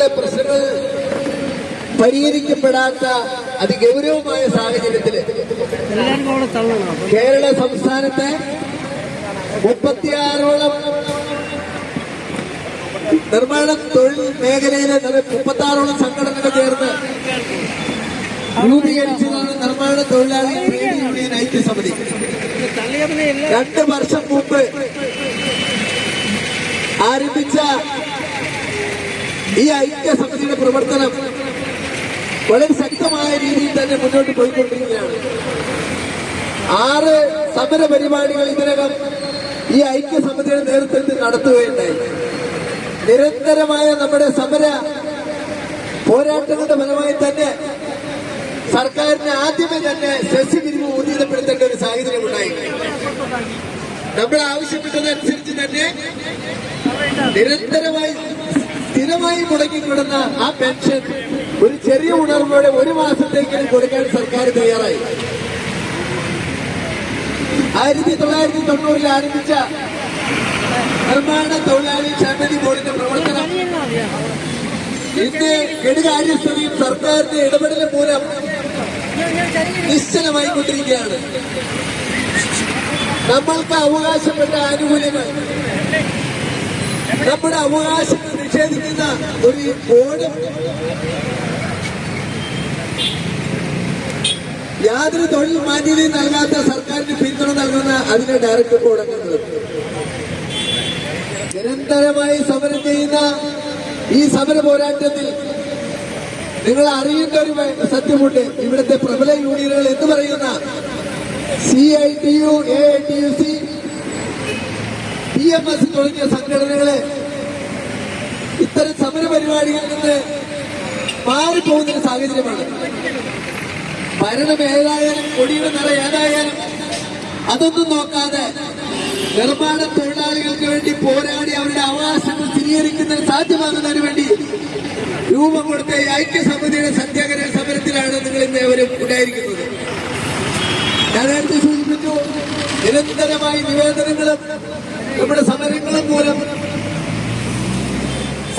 തൊഴിലാളികളുടെ പ്രശ്നങ്ങൾ പരിഹരിക്കപ്പെടാത്ത അതിഗൗരവമായ സാഹചര്യത്തില് കേരള സംസ്ഥാനത്തെ 36ഓളം നിർമ്മാണ തൊഴിൽ മേഖലയിലെ 36ഓളം സംഘടനകൾ ചേർന്ന് രൂപീകരിച്ചതാണ് നിർമ്മാണ തൊഴിലാളി ട്രേഡ് യൂണിയൻ ഐക്യസമിതി. 2 വർഷം മുമ്പ് ആരംഭിച്ച ഈ ഐക്യസമിതിയുടെ പ്രവർത്തനം വളരെ ശക്തമായ രീതിയിൽ തന്നെ മുന്നോട്ട് പോയിക്കൊണ്ടിരിക്കുകയാണ്. 6 സമര പരിപാടികൾ ഇതിനകം ഈ ഐക്യസമിതിയുടെ നേതൃത്വത്തിൽ നടത്തുകയുണ്ടായി. നിരന്തരമായ നമ്മുടെ സമര പോരാട്ടങ്ങളുടെ ഫലമായി തന്നെ സർക്കാരിന് ആദ്യമേ തന്നെ സെസ് പിരിവ് ഊർജിതപ്പെടുത്തേണ്ട ഒരു സാഹചര്യം ഉണ്ടായി. നമ്മൾ ആവശ്യപ്പെട്ടതനുസരിച്ച് തന്നെ നിരന്തരമായി സ്ഥിരമായി മുടങ്ങിക്കിടന്ന ആ പെൻഷൻ ഒരു ചെറിയ ഉണർവോടെ 1 മാസത്തേക്ക് കൊടുക്കാൻ സർക്കാർ തയ്യാറായി. 1990 ആരംഭിച്ച നിർമ്മാണ തൊഴിലാളി ക്ഷേമനിധി ബോർഡിന്റെ പ്രവർത്തനം ഇന്ന് കെടുകാര്യസ്ഥതയും സർക്കാരിന്റെ ഇടപെടൽ മൂലം നിശ്ചലമായിക്കൊണ്ടിരിക്കുകയാണ്. നമ്മൾക്ക് അവകാശപ്പെട്ട ആനുകൂല്യങ്ങൾ, നമ്മുടെ അവകാശങ്ങൾ നിഷേധിക്കുന്ന ഒരു ബോർഡ്, യാതൊരു തൊഴിൽ മാന്യതയും നൽകാത്ത സർക്കാരിന് പിന്തുണ നൽകുന്ന അതിന്റെ ഡയറക്ടർ ബോർഡ് അംഗങ്ങളും നിരന്തരമായി സമരം ചെയ്യുന്ന ഈ സമര പോരാട്ടത്തിൽ നിങ്ങൾ അറിയേണ്ട ഒരു സത്യമുണ്ട്. ഇവിടുത്തെ പ്രബല യൂണിയനുകൾ എന്ന് പറയുന്ന CITU, AITUC, PMS തുടങ്ങിയ സംഘടനകളെ ഇത്തരം സമര പരിപാടികളിൽ നിന്ന് മാറിപ്പോകുന്ന സാഹചര്യമാണ്. ഭരണം ഏതായാലും കൊടിയുടെ നിറ ഏതായാലും അതൊന്നും നോക്കാതെ നിർമ്മാണ തൊഴിലാളികൾക്ക് വേണ്ടി പോരാടി അവരുടെ അവകാശങ്ങൾ സ്ഥിരീകരിക്കുന്നതിന് സാധ്യമാകുന്നതിന് വേണ്ടി രൂപം കൊടുത്ത ഐക്യസമിതിയുടെ സത്യാഗ്രഹ സമരത്തിലാണ് നിങ്ങൾ ഇന്നേവരും ഉണ്ടായിരിക്കുന്നത്. ഞാൻ നേരത്തെ സൂചിപ്പിച്ചു, നിരന്തരമായി നിവേദനങ്ങളും നമ്മുടെ സമരങ്ങളും മൂലം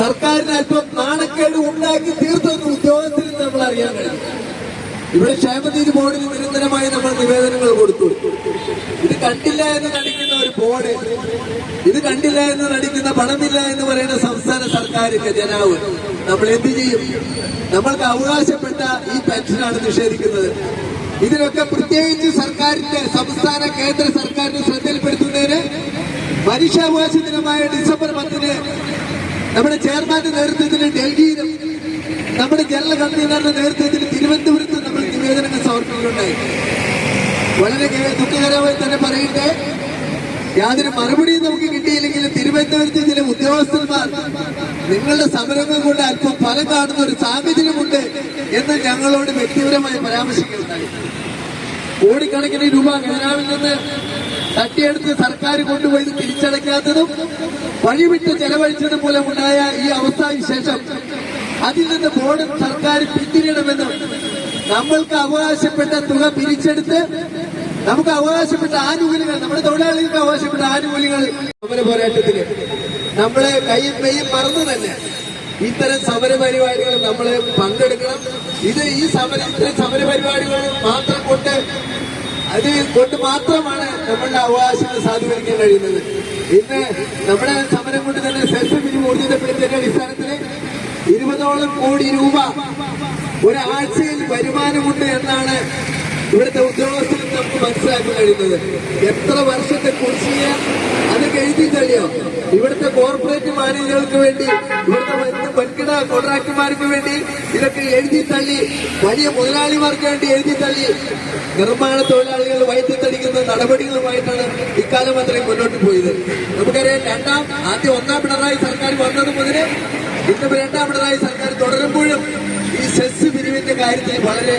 സർക്കാരിന് അല്പം നാണക്കേട് ഉണ്ടാക്കി തീർത്തൊരു ഉദ്യോഗസ്ഥരിൽ നമ്മൾ അറിയാൻ കഴിയും. ഇവിടെ ക്ഷേമനിധി ബോർഡിന് നിരന്തരമായി നമ്മൾ നിവേദനങ്ങൾ കൊടുത്തു. ഇത് കണ്ടില്ല എന്ന് നടിക്കുന്ന ഒരു ബോർഡ്, ഇത് കണ്ടില്ല എന്ന് നടിക്കുന്ന പണമില്ല എന്ന് പറയുന്ന സംസ്ഥാന സർക്കാർ ഖജനാവ് നമ്മൾ എന്ത് ചെയ്യും? നമ്മൾക്ക് അവകാശപ്പെട്ട ഈ പെൻഷനാണ് നിഷേധിക്കുന്നത്. ഇതിനൊക്കെ പ്രത്യേകിച്ച് സർക്കാരിന്റെ സംസ്ഥാന കേന്ദ്ര സർക്കാരിന് ശ്രദ്ധയിൽപ്പെടുത്തുന്നതിന് മനുഷ്യാവകാശ ദിനമായ ഡിസംബർ 10 നമ്മുടെ ചെയർമാന്റെ നേതൃത്വത്തിൽ ഡൽഹിയിലും നമ്മുടെ ജനറൽ കൺവീനറുടെ നേതൃത്വത്തിൽ തിരുവനന്തപുരത്ത് നമ്മൾ നിവേദനങ്ങൾ സമർപ്പിക്കുകയുണ്ടായി. വളരെ ദുഃഖകരമായി തന്നെ പറയട്ടെ, യാതൊരു മറുപടിയും നമുക്ക് കിട്ടിയില്ലെങ്കിൽ തിരുവനന്തപുരത്ത് ചില ഉദ്യോഗസ്ഥന്മാർ നിങ്ങളുടെ സമരങ്ങൾ കൊണ്ട് അല്പം ഫലം കാണുന്ന ഒരു സാഹചര്യമുണ്ട് എന്ന് ഞങ്ങളോട് വ്യക്തിപരമായി പരാമർശിക്കുകയുണ്ടായി. കോടിക്കണക്കിന് രൂപ ഖജനാവിൽ നിന്ന് തട്ടിയെടുത്ത് സർക്കാർ കൊണ്ടുപോയി തിരിച്ചടയ്ക്കാത്തതും വഴിവിട്ട് ചെലവഴിച്ചതും മൂലമുണ്ടായ ഈ അവസ്ഥാവിശേഷം അതിൽ നിന്ന് ബോർഡ് സർക്കാർ പിന്തിരിയണമെന്നും നമ്മൾക്ക് അവകാശപ്പെട്ട തുക പിരിച്ചെടുത്ത് നമുക്ക് അവകാശപ്പെട്ട ആനുകൂല്യങ്ങൾ, നമ്മുടെ തൊഴിലാളികൾക്ക് അവകാശപ്പെട്ട ആനുകൂല്യങ്ങൾ സമര പോരാട്ടത്തിന് നമ്മളെ കൈയും മെയ്യും മറന്നു തന്നെ ഇത്തരം സമരപരിപാടികൾ നമ്മൾ പങ്കെടുക്കണം. ഇത് ഈ ഇത്തരം സമരപരിപാടികൾ മാത്രം കൊണ്ട് മാത്രമാണ് നമ്മളുടെ അവകാശങ്ങൾ സാധൂകരിക്കാൻ കഴിയുന്നത്. ഇന്ന് നമ്മുടെ സമരം കൊണ്ട് തന്നെ സെസ് പിരിവ് ഊർജിതപ്പെടുത്തിയതിന്റെ അടിസ്ഥാനത്തിൽ 20ഓളം കോടി രൂപ ഒരാഴ്ചയിൽ വരുമാനമുണ്ട് എന്നാണ് ഇവിടുത്തെ ഉദ്യോഗസ്ഥരിൽ നമുക്ക് മനസ്സിലാക്കാൻ കഴിയുന്നത്. എത്ര വർഷത്തെ കുടിശ്ശിക അതൊക്കെ എഴുതി തള്ളിയോ? ഇവിടുത്തെ കോർപ്പറേറ്റ് മാനേജർക്ക് വേണ്ടി, ഇവിടുത്തെ വൻകിട കോൺട്രാക്ടർമാർക്ക് വേണ്ടി ഇതൊക്കെ എഴുതി തള്ളി, വലിയ മുതലാളിമാർക്ക് വേണ്ടി എഴുതി തള്ളി നിർമ്മാണ തൊഴിലാളികൾ വയറ്റിത്തടിക്കുന്ന നടപടികളുമായിട്ടാണ് ഇക്കാലം അത്രയും മുന്നോട്ട് പോയത്. നമുക്കറിയാം, ആദ്യം 1ാം പിണറായി സർക്കാർ വന്നത് മുതൽ ഇന്ന് 2ാം പിണറായി സർക്കാർ തുടരുമ്പോഴും ഈ സെസ് പിരിവിന്റെ കാര്യത്തിൽ വളരെ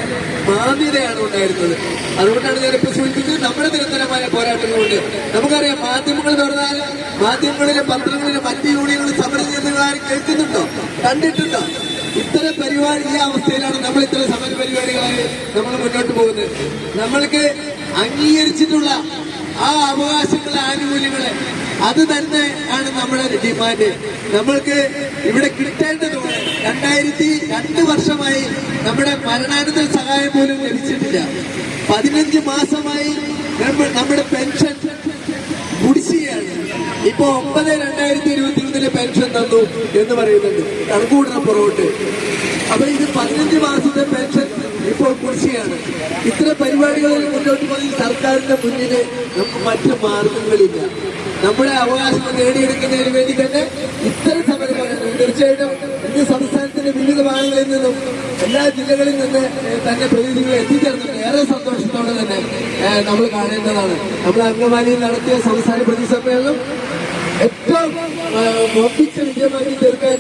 മാന്യതയാണ് ഉണ്ടായിരുന്നത്. അതുകൊണ്ടാണ് ഞാനിപ്പോൾ സൂചിപ്പിച്ചത്, നമ്മുടെ നിരന്തരമായ പോരാട്ടങ്ങളുണ്ട്. നമുക്കറിയാം, മാധ്യമങ്ങൾ തുറന്നാൽ മാധ്യമങ്ങളിലും പത്രങ്ങളിലും മറ്റ് യൂണിയനുകൾ സമരം ചെയ്യുന്നവരാരും കേൾക്കുന്നുണ്ടോ, കണ്ടിട്ടുണ്ടോ? ഇത്തരം പരിപാടി ഈ അവസ്ഥയിലാണ് നമ്മൾ ഇത്തരം സമര പരിപാടികളായി നമ്മൾ മുന്നോട്ട് പോകുന്നത്. നമ്മൾക്ക് അംഗീകരിച്ചിട്ടുള്ള ആ അവകാശങ്ങളെ, ആനുകൂല്യങ്ങളെ അത് തന്നെ ആണ് നമ്മുടെ ഡിമാൻഡ്. നമ്മൾക്ക് ഇവിടെ കിട്ടേണ്ടതുണ്ട്. 2 വർഷമായി നമ്മുടെ മരണാനന്തര സഹായം പോലും ലഭിച്ചിട്ടില്ല. 15 മാസമായി നമ്മുടെ പെൻഷൻ കുടിശ്ശികയാണ്. ഇപ്പൊ 9/2021 പെൻഷൻ തന്നു എന്ന് പറയുന്നുണ്ട്, കണക്കൂടണം പുറകോട്ട്. അപ്പൊ ഇത് 15 മാസത്തെ പെൻഷൻ ഇപ്പോൾ കുടിശ്ശികയാണ്. ഇത്തരം പരിപാടികളിൽ മുന്നോട്ട് പോയി സർക്കാരിന്റെ മുന്നിൽ നമുക്ക് മറ്റു മാർഗങ്ങളില്ല. നമ്മുടെ അവകാശങ്ങൾ നേടിയെടുക്കുന്നതിന് വേണ്ടി തന്നെ ഇത്തരം സമരങ്ങളുണ്ട്. തീർച്ചയായിട്ടും ഇന്ന് സംസ്ഥാനത്തിന്റെ വിവിധ ഭാഗങ്ങളിൽ നിന്നും എല്ലാ ജില്ലകളിൽ നിന്ന് തന്നെ പ്രതിനിധികൾ എത്തിച്ചേർന്നിട്ട് ഏറെ സന്തോഷത്തോടെ തന്നെ നമ്മൾ കാണേണ്ടതാണ്. നമ്മൾ അങ്കമാലിയിൽ നടത്തിയ സംസ്ഥാന പ്രതിസമ്മേളനം ഏറ്റവും ഒപ്പിച്ച വിജയമാക്കി തീർക്കാൻ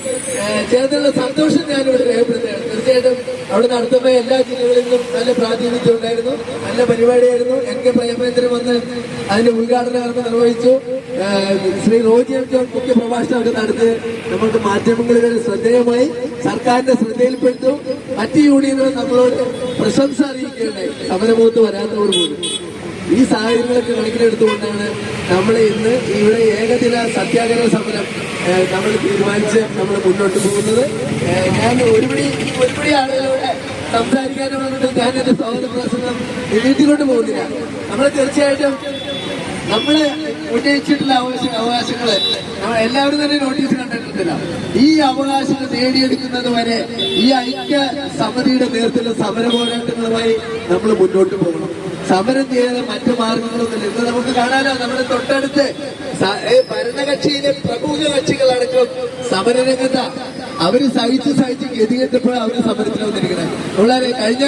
ചേർന്നുള്ള സന്തോഷം ഞാനിവിടെ രേഖപ്പെടുത്തുകയാണ്. തീർച്ചയായിട്ടും അവിടെ നടത്തുന്ന എല്ലാ ജില്ലകളിൽ നിന്നും നല്ല പ്രാതിനിധ്യം ഉണ്ടായിരുന്നു, നല്ല പരിപാടിയായിരുന്നു. NK പ്രേമേന്ദ്രൻ വന്ന് അതിന്റെ ഉദ്ഘാടന കർമ്മം നിർവഹിച്ചു. ശ്രീ റോജി മുഖ്യ പ്രഭാഷണമൊക്കെ നടത്തി നമുക്ക് മാധ്യമങ്ങളിലൂടെ ശ്രദ്ധേയമായി സർക്കാരിന്റെ ശ്രദ്ധയിൽപ്പെട്ടു. മറ്റ് യൂണിയനുകൾ നമ്മളോട് പ്രശംസ അറിയിക്കുകയുണ്ടായി, സമരമുഖത്ത് വരാത്തവർ പോലും. ഈ സാഹചര്യങ്ങളൊക്കെ കണക്കിലെടുത്തുകൊണ്ടാണ് നമ്മൾ ഇന്ന് ഇവിടെ ഏകദിന സത്യാഗ്രഹ സമരം നമ്മൾ തീരുമാനിച്ച് നമ്മൾ മുന്നോട്ട് പോകുന്നത്. ഞാൻ ഒരുപടി ആളുകളോട് സംസാരിക്കാനും വന്നിട്ട് ഞാൻ എന്റെ സഹോദര പ്രസംഗം നീട്ടിക്കൊണ്ട് പോകുന്നില്ല. നമ്മൾ തീർച്ചയായിട്ടും നമ്മൾ ഉന്നയിച്ചിട്ടുള്ള അവകാശങ്ങള് എല്ലാവരും തന്നെ നോട്ടീസ് കണ്ടിട്ടില്ല. ഈ അവകാശങ്ങൾ നേടിയെടുക്കുന്നത് വരെ ഈ ഐക്യ സമിതിയുടെ നേതൃത്വത്തിലുള്ള സമര പോരാട്ടങ്ങളുമായി നമ്മൾ മുന്നോട്ട് പോകണം. സമരം ചെയ്യാതെ മറ്റു മാർഗങ്ങളൊന്നുമില്ല. ഇന്ന് നമുക്ക് കാണാനോ നമ്മുടെ തൊട്ടടുത്ത് ഭരണകക്ഷിയിലെ പ്രമുഖ കക്ഷികളടക്കം സമരരംഗത്ത അവര് സഹിച്ച് ഗതികെട്ടപ്പോൾ അവര് സമരത്തിൽ വന്നിരിക്കണേ. നമ്മളെ കഴിഞ്ഞ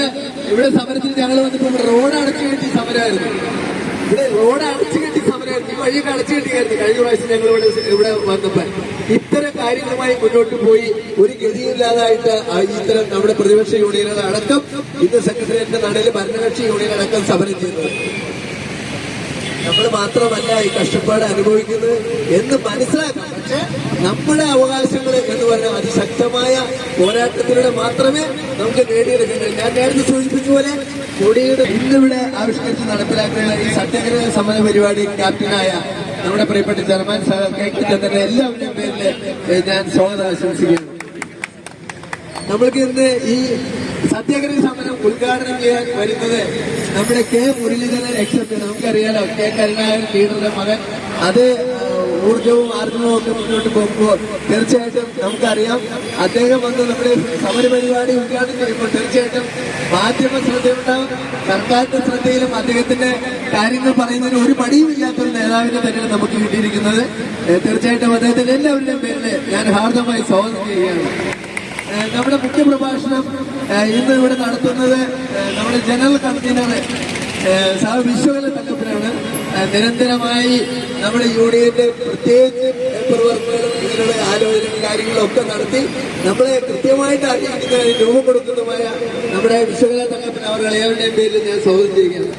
ഇവിടെ സമരത്തിൽ ഞങ്ങൾ വന്നപ്പോൾ റോഡ് അടച്ചു കെട്ടി സമരമായിരുന്നു. ഇവിടെ റോഡ് അടച്ചു കെട്ടി സമരമായിരുന്നു. ഈ വഴിയൊക്കെ അടച്ചു കെട്ടിയായിരുന്നു കഴിഞ്ഞ പ്രാവശ്യം ഞങ്ങൾ ഇവിടെ വന്നപ്പോൾ. ഇത്തരം കാര്യങ്ങളുമായി മുന്നോട്ട് പോയി ഒരു ഗതിയില്ലാതായിട്ട് ഇത്തരം നമ്മുടെ പ്രതിപക്ഷ യൂണിയനുകൾ അടക്കം ഇന്ന് സെക്രട്ടേറിയറ്റിന്റെ നടയിൽ ഭരണകക്ഷി യൂണിയൻ അടക്കം സമരം ചെയ്യുന്നത്. നമ്മൾ മാത്രമല്ല ഈ കഷ്ടപ്പാട് അനുഭവിക്കുന്നത് എന്ന് മനസ്സിലാക്കാം. പക്ഷെ നമ്മുടെ അവകാശങ്ങൾ എന്ന് പറഞ്ഞാൽ അതിശക്തമായ പോരാട്ടത്തിലൂടെ മാത്രമേ നമുക്ക് നേടിയെടുക്കാൻ കഴിയും. ഞാൻ നേരത്തെ സൂചിപ്പിച്ച പോലെ കൊടിയുടെ ഇന്നിവിടെ ആവിഷ്കരിച്ച് നടപ്പിലാക്കുന്ന ഈ സത്യാഗ്രഹ സമര പരിപാടി ക്യാപ്റ്റനായ നമ്മുടെ പ്രിയപ്പെട്ട ചെയർമാൻ സാർ KK ചന്ദ്രന്റെ എല്ലാവരുടെയും പേരില് ഞാൻ സ്വാഗതം ആശംസിക്കുന്നു. നമ്മൾക്ക് ഇന്ന് ഈ സത്യാഗ്രഹ സമരം ഉദ്ഘാടനം ചെയ്യാൻ വരുന്നത് നമ്മുടെ K മുരളീധരൻ XMP. നമുക്കറിയാലോ K കരുണാകരൻ ലീഡറുടെ മകൻ. അത് ഊർജവും ആർജവും ഒക്കെ മുന്നോട്ട് പോകുമ്പോൾ തീർച്ചയായിട്ടും നമുക്കറിയാം അദ്ദേഹം വന്ന് നമ്മുടെ സമരപരിപാടി ഉദ്ഘാടനം ചെയ്യുമ്പോൾ തീർച്ചയായിട്ടും മാധ്യമ ശ്രദ്ധയുണ്ടാവും, സർക്കാരിന്റെ ശ്രദ്ധയിലും അദ്ദേഹത്തിന്റെ കാര്യങ്ങൾ പറയുന്നതിന് ഒരു മടിയുമില്ലാത്തൊരു നേതാവിനെ തന്നെയാണ് നമുക്ക് കിട്ടിയിരിക്കുന്നത്. തീർച്ചയായിട്ടും അദ്ദേഹത്തിന്റെ എല്ലാവരുടെയും പേരിൽ ഞാൻ ഹാർദമായി സ്വാഗതം ചെയ്യുകയാണ്. നമ്മുടെ മുഖ്യ പ്രഭാഷണം ഇന്ന് ഇവിടെ നടത്തുന്നത് നമ്മുടെ ജനറൽ കൺവീനർ വിശ്വകല തങ്കപ്പനാണ്. നിരന്തരമായി നമ്മുടെ യൂണിയന്റെ പ്രത്യേകിച്ച് പ്രവർത്തനങ്ങളും ഇതിനുള്ള ആലോചനയും കാര്യങ്ങളും ഒക്കെ നടത്തി നമ്മളെ കൃത്യമായിട്ട് അറിയിക്കുന്നതിന് രൂപം കൊടുക്കുന്നതുമായ നമ്മുടെ വിശ്വകല തങ്കപ്പൻ അവർ ഇളയവരുടെയും പേരിൽ ഞാൻ സ്വാഗതം ചെയ്യുകയാണ്.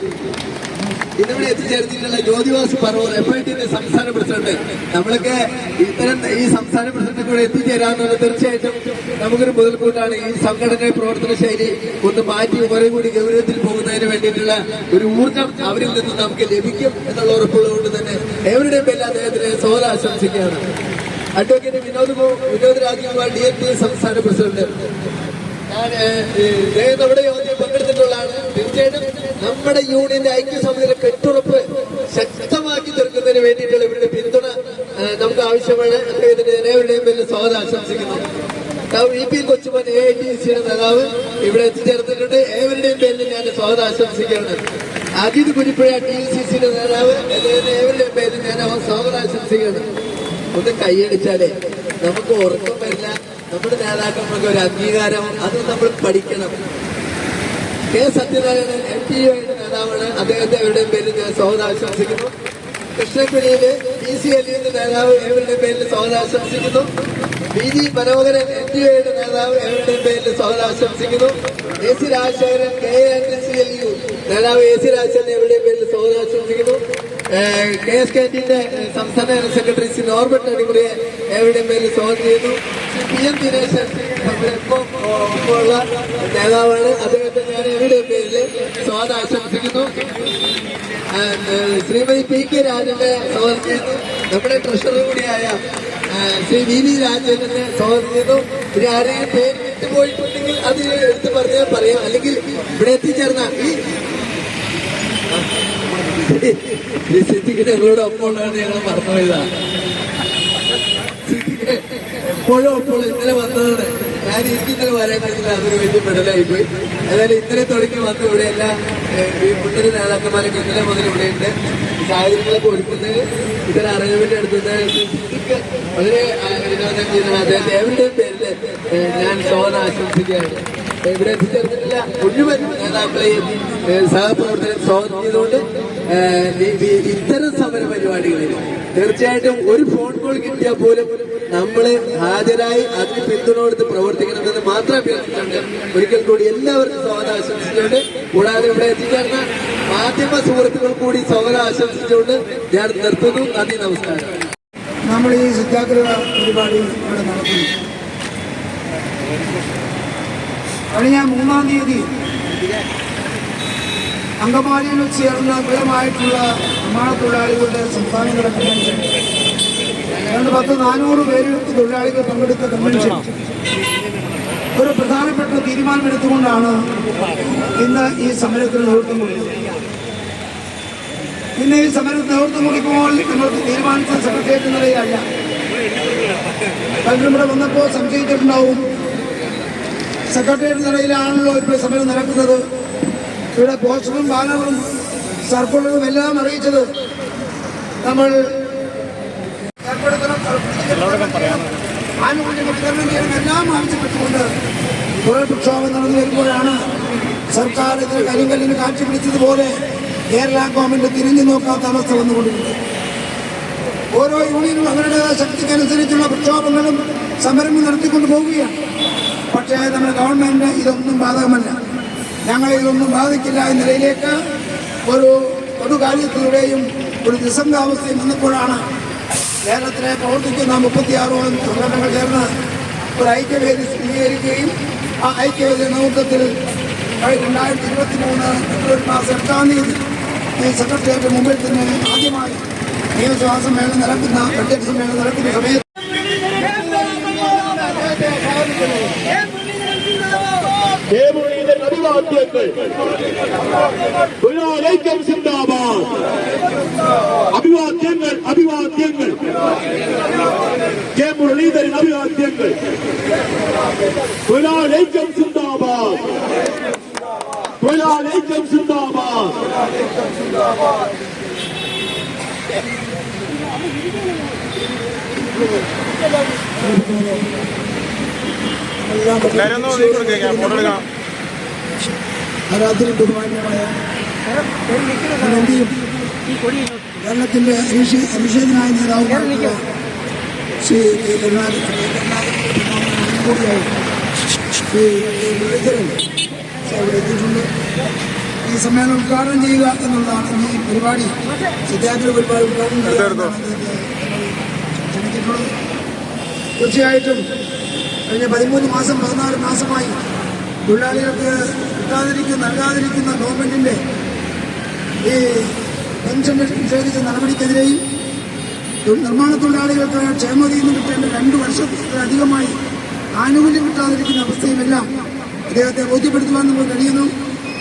ഇന്നിവിടെ എത്തിച്ചേർന്നിട്ടുള്ള ജ്യോതിവാസ് പറവൂർ FITന്റെ സംസ്ഥാന പ്രസിഡന്റ്. നമ്മളൊക്കെ ഇത്തരം ഈ സംസ്ഥാന പ്രസിഡന്റ് കൂടെ എത്തിച്ചേരാമെന്നുള്ളത് തീർച്ചയായിട്ടും നമുക്കൊരു മുതൽക്കൂട്ടാണ്. ഈ സംഘടന പ്രവർത്തന ശൈലി ഒന്ന് മാറ്റി കുറെ കൂടി ഗൗരവത്തിൽ പോകുന്നതിന് വേണ്ടിയിട്ടുള്ള ഒരു ഊർജം അവരിൽ നിന്ന് നമുക്ക് ലഭിക്കും എന്നുള്ള ഉറപ്പുള്ളതുകൊണ്ട് തന്നെ എവരുടെയും പേരിൽ അദ്ദേഹത്തിന് സ്വാഗതം ആശംസിക്കുകയാണ്. അഡ്വക്കേറ്റ് വിനോദ് രാജ്കുമാർ DNP സംസ്ഥാന പ്രസിഡന്റ്. ഞാൻ നമ്മുടെ യോഗത്തിൽ പങ്കെടുത്തിട്ടുള്ളതാണ്. തീർച്ചയായിട്ടും നമ്മുടെ യൂണിയന്റെ ഐക്യസമിതിയുടെ കെട്ടുറപ്പ് ശക്തമാക്കി തീർക്കുന്നതിന് വേണ്ടിയിട്ടുള്ള ഇവരുടെ പിന്തുണ നമുക്ക് ആവശ്യമാണ്. അദ്ദേഹത്തിന്റെ ഏവരുടെയും പേരിൽ സ്വാഗതം ആശംസിക്കുന്നു. VP കൊച്ചുമൻ AITCയുടെ നേതാവ് ഇവിടെ എത്തിച്ചേർന്നിട്ടുണ്ട്. ഏവരുടെയും പേരിൽ ഞാൻ സ്വാഗതം ആശംസിക്കുകയാണ്. അജിത് കുരിപ്പുഴ TCCയുടെ നേതാവ്, അദ്ദേഹത്തിന്റെ ഏവരുടെയും പേരിൽ ഞാൻ സ്വാഗതം ആശംസിക്കുകയാണ്. ഒന്ന് കൈയടിച്ചാലേ നമുക്ക് ഉറക്കം വരില്ല. നമ്മുടെ നേതാക്കൾക്ക് ഒരു അംഗീകാരം അത് നമ്മൾ പഠിക്കണം. K സത്യനാരായണൻ MTUയുടെ നേതാവാണ്. അദ്ദേഹത്തെ എവരുടെയും പേരിൽ ഞാൻ സ്വാഗതം ആശംസിക്കുന്നു. കൃഷ്ണക്കുടിയില് PCLUന്റെ നേതാവ് എവരുടെയും പേരിൽ സ്വാഗതം ആശംസിക്കുന്നു. BG മനോഹരൻ NTUയുടെ നേതാവ് എവരുടെയും പേരിൽ സ്വാഗതം ആശംസിക്കുന്നു. AC രാജശേഖരൻ KNCLU നേതാവ് AC രാജശേഖരൻ എവരുടെയും പേരിൽ സ്വാഗതം ആശംസിക്കുന്നു. KSKTന്റെ സംസ്ഥാന സെക്രട്ടറി ശ്രീ നോർബർട്ട് അടിമുറിയെ എവരുടെയും പേരിൽ സ്വാഗതം ചെയ്യുന്നു. PM ദിനേശൻ ഉള്ള നേതാവാണ്. അദ്ദേഹത്തെ ഞാൻ എവരുടെയും പേരിൽ സ്വാഗതം ആശംസിക്കുന്നു. ശ്രീമതി PK രാജന്റെ സ്വാഗതം ചെയ്യുന്നു. നമ്മുടെ ട്രഷറർ കൂടിയായ ശ്രീ വി വി രാജേന്ദ്രനെ സ്വാഗതം ചെയ്തു. ഇനി ആരെയും പേര് വിട്ടുപോയിട്ടുണ്ടെങ്കിൽ അത് എടുത്ത് പറഞ്ഞാൽ പറയാം. അല്ലെങ്കിൽ ഇവിടെ എത്തിച്ചേർന്ന ഈ സിദ്ദിഖിന്റെ ഞങ്ങളോട് ഒപ്പമുള്ളതാണ് ഞങ്ങൾ മറന്നുപോയതാണ്. എപ്പോഴും അപ്പോൾ ഇന്നലെ വന്നതാണ്. ഞാൻ ഇന്നലെ വരാൻ കഴിഞ്ഞില്ല, അതൊരു വലിയ പെടലായിപ്പോയി. ഏതായാലും ഇന്നലെ തുടങ്ങി വന്ന് ഇവിടെ എല്ലാ മുന്നണി നേതാക്കന്മാരൊക്കെ ഇന്നലെ മുതൽ ഇവിടെയുണ്ട്. സാഹചര്യങ്ങളൊക്കെ ഒരുക്കുന്നത് ഇത്തരം അറേഞ്ച്മെന്റ് എടുത്തത് വളരെ വിനോദം ചെയ്തതാണ്. അദ്ദേഹത്തെ എവരുടെയും പേരില് ഞാൻ സ്വാഗതം ആശംസിക്കുകയാണ്. ഇവിടെ എത്തിച്ചേർന്നിട്ടില്ല മുഴുവൻ നേതാക്കളെയും സഹപ്രവർത്തകരെ സ്വാഗതം ചെയ്തുകൊണ്ട് ഇത്തരം സമര പരിപാടികളിൽ തീർച്ചയായിട്ടും ഒരു ഫോൺ കോൾ കിട്ടിയാൽ പോലും നമ്മള് ഹാജരായി അതിന് പിന്തുണ കൊടുത്ത് പ്രവർത്തിക്കണമെന്ന് മാത്രം അഭ്യർത്ഥിച്ചുകൊണ്ട് ഒരിക്കൽ കൂടി എല്ലാവർക്കും സ്വാഗതം ആശംസിച്ചുകൊണ്ട്, കൂടാതെ ഇവിടെ എത്തിച്ചേർന്ന മാധ്യമ സുഹൃത്തുക്കൾ കൂടി സ്വാഗതം ആശംസിച്ചുകൊണ്ട് ഞാൻ നിർത്തുന്നു. നന്ദി, നമസ്കാരം. നമ്മൾ ഈ സത്യാഗ്രഹ പരിപാടി ഇവിടെ നടത്തുന്നു. കഴിഞ്ഞ 3-ാം തീയതി അങ്കമാലിയിൽ വെച്ച് ചേർന്ന ബലമായിട്ടുള്ള നിർമ്മാണ തൊഴിലാളികളുടെ സംസ്ഥാനതല കൺവെൻഷൻ, ഏതാണ്ട് 400 പേര് തൊഴിലാളികൾ പങ്കെടുത്ത കൺവെൻഷൻ ഒരു പ്രധാനപ്പെട്ട തീരുമാനമെടുത്തുകൊണ്ടാണ് ഇന്ന് ഈ സമരത്തിന് നേതൃത്വം കൊടുക്കുന്നത്. ഇന്ന് ഈ സമരത്തിന് നേതൃത്വം കൊടുക്കുമ്പോൾ നിങ്ങൾക്ക് തീരുമാനിച്ച സെക്രട്ടേറിയറ്റ് നിലയിലല്ല. പലരും ഇവിടെ വന്നപ്പോൾ സംശയിച്ചിട്ടുണ്ടാവും, സെക്രട്ടേറിയറ്റ് നിലയിലാണല്ലോ ഇപ്പോൾ സമരം നടക്കുന്നത്. ഇവിടെ പോസ്റ്ററും ബാനറും സർക്കുലറും എല്ലാം അറിയിച്ചത് നമ്മൾ ആനുകൂല്യങ്ങൾ വിതരണം ചെയ്യണം എല്ലാം ആവശ്യപ്പെട്ടുകൊണ്ട് കുറെ പ്രക്ഷോഭം നടന്നു വരുമ്പോഴാണ് സർക്കാർ ഇതിന് കരിങ്കല്ലിന് കാഴ്ച പിടിച്ചതുപോലെ കേരള ഗവൺമെന്റ് തിരിഞ്ഞു നോക്കാത്ത അവസ്ഥ വന്നുകൊണ്ടിരിക്കുന്നത്. ഓരോ യൂണിയനും അവരുടേതായ ശക്തിക്കനുസരിച്ചുള്ള പ്രക്ഷോഭങ്ങളും സമരവും നടത്തിക്കൊണ്ട് പോവുകയാണ്. പക്ഷേ നമ്മുടെ ഗവൺമെന്റിന് ഇതൊന്നും ബാധകമല്ല. ഞങ്ങളെ ഇതൊന്നും ബാധിക്കില്ല എന്ന നിലയിലേക്ക് ഒരു പൊതുകാര്യത്തിലൂടെയും ഒരു നിസ്സംഗാവസ്ഥയും വന്നപ്പോഴാണ് കേരളത്തിലെ പ്രവർത്തിക്കുന്ന 36 സംഘടനകൾ ചേർന്ന് ഒരു ഐക്യവേദി സ്വീകരിക്കുകയും ആ ഐക്യവേദി നേതൃത്വത്തിൽ 2023 ഫെബ്രുവരി മാസം 8-ാം തീയതി ഈ സെക്രട്ടേറിയറ്റ് മുമ്പിൽ തന്നെ ആദ്യമായി നിയമസഭാ സമ്മേളനം നടക്കുന്ന ബഡ്ജറ്റ് സമ്മേളനം നടക്കുന്ന സമയത്ത് തൊഴിലാളിക്കം സിന്ദാബാദ്, അഭിവാദ്യങ്ങൾ അഭിവാദ്യങ്ങൾ, കെ മുരളീധരൻ അഭിവാദ്യങ്ങൾ, തൊഴിലാളിക്കം സിന്ദാബാദ്, തൊഴിലാളിക്കം സിന്ദാബാദ്. ആരാധന ബഹുമാന്യമായ കേരളത്തിന്റെ അഭിഷേകനായ നേതാവുമായിട്ടുള്ള ശ്രീ അവിടെ എത്തിയിട്ടുണ്ട്. ഈ സമ്മേളനം ഉദ്ഘാടനം ചെയ്യുക എന്നുള്ളതാണ് ഈ പരിപാടി, സത്യാഗ്രഹ പരിപാടി ഉദ്ഘാടനം ചെയ്യുക ക്ഷണിച്ചിട്ടുള്ളത്. തീർച്ചയായിട്ടും കഴിഞ്ഞ 13 മാസം 14 മാസമായി തൊഴിലാളികൾക്ക് നൽകാതിരിക്കുന്ന ഗവൺമെന്റിന്റെ ഈ പെൻഷൻ നിഷേധിച്ച നടപടിക്കെതിരെയും നിർമ്മാണ തൊഴിലാളികൾക്ക് ക്ഷേമതയിൽ നിന്ന് കിട്ടേണ്ട 2 വർഷത്തിലധികമായി ആനുകൂല്യം കിട്ടാതിരിക്കുന്ന അവസ്ഥയുമെല്ലാം അദ്ദേഹത്തെ ബോധ്യപ്പെടുത്തുവാൻ നമുക്ക് കഴിയുന്നു.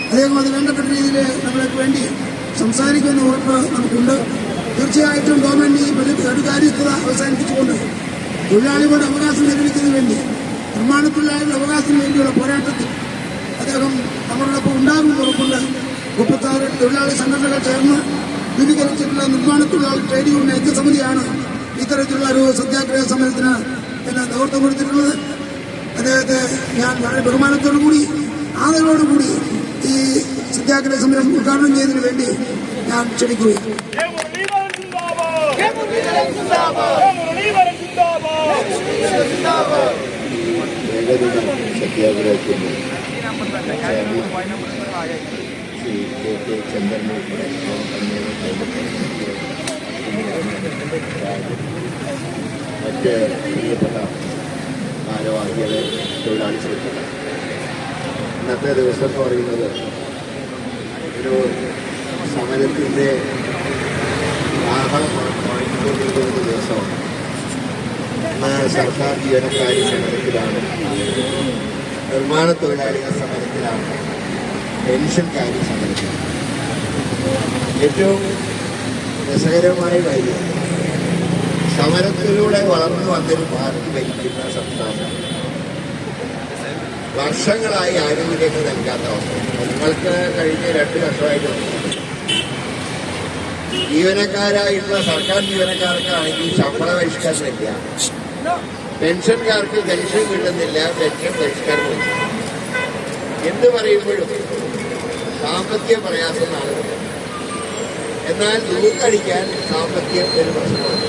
അദ്ദേഹം അത് വേണ്ടപ്പെട്ട രീതിയിൽ നമ്മൾക്ക് വേണ്ടി സംസാരിക്കുമെന്ന ഉറപ്പ് നമുക്കുണ്ട്. തീർച്ചയായിട്ടും ഗവൺമെന്റ് ഈ കടുകാര്യസ്ഥത അവസാനിപ്പിച്ചുകൊണ്ട് തൊഴിലാളികളുടെ അവകാശം ലഭിക്കുന്നതിന് വേണ്ടി, നിർമ്മാണ തൊഴിലാളികളുടെ അവകാശത്തിന് വേണ്ടിയുള്ള പോരാട്ടത്തിൽ അദ്ദേഹം നമ്മളോടൊപ്പം ഉണ്ടാകുമെന്ന് ഉറപ്പുണ്ട്. 36 തൊഴിലാളി സംഘടനകൾ ചേർന്ന് രൂപീകരിച്ചിട്ടുള്ള നിർമ്മാണ തൊഴിലാളി ട്രേഡ് യൂണിയൻ ഐക്യസമിതിയാണ് ഇത്തരത്തിലുള്ള ഒരു സത്യാഗ്രഹ സമരത്തിന് നേതൃത്വം കൊടുത്തിട്ടുള്ളത്. അദ്ദേഹത്തെ ഞാൻ വളരെ ബഹുമാനത്തോടുകൂടി ആദരവോടുകൂടി ഈ സത്യാഗ്രഹ സമരം ഉദ്ഘാടനം ചെയ്യുന്നതിന് വേണ്ടി ഞാൻ ക്ഷണിക്കുകയാണ്. സത്യാഗ്രഹത്തിന് ശ്രീ കെ ചന്ദ്രൻ മറ്റ് പ്രിയപ്പെട്ട ഭാരവാഹികളെ, തൊഴിലാളി സുഹൃത്തുക്കൾ, ഇന്നത്തെ ദിവസം എന്ന് പറയുന്നത് ഒരു സമരത്തിൻ്റെ ആഹ്ലാദമായിക്കൊണ്ടിരിക്കുന്ന ദിവസമാണ്. ഇന്ന് സർക്കാർ ജീവനക്കാർ സമരത്തിലാണ്, നിർമ്മാണ തൊഴിലാളികൾ സമരത്തിലാണ്, പെൻഷൻകാർ സമരത്തിലാണ്. ഏറ്റവും രസകരമായ കാര്യം, സമരത്തിലൂടെ വളർന്നു വന്നൊരു പാർട്ടി ഭരിക്കുന്ന സംസ്ഥാനം വർഷങ്ങളായി ആനുകൂല്യങ്ങൾ നൽകാത്ത അവസ്ഥ. നിങ്ങൾക്ക് കഴിഞ്ഞ 2 വർഷമായിട്ട് ജീവനക്കാരായിട്ടുള്ള സർക്കാർ ജീവനക്കാർക്കാണെങ്കിൽ ശമ്പള പരിഷ്കരണമില്ല, പെൻഷൻകാർക്ക് പെൻഷൻ കിട്ടുന്നില്ല, പെൻഷൻ പരിഷ്കരണമില്ല. എന്ത് പറയുമ്പോഴും സാമ്പത്തിക പ്രയാസം നാളുകൾ. എന്നാൽ ദൂർത്തടിക്കാൻ സാമ്പത്തികം ഒരു പ്രശ്നമാണ്.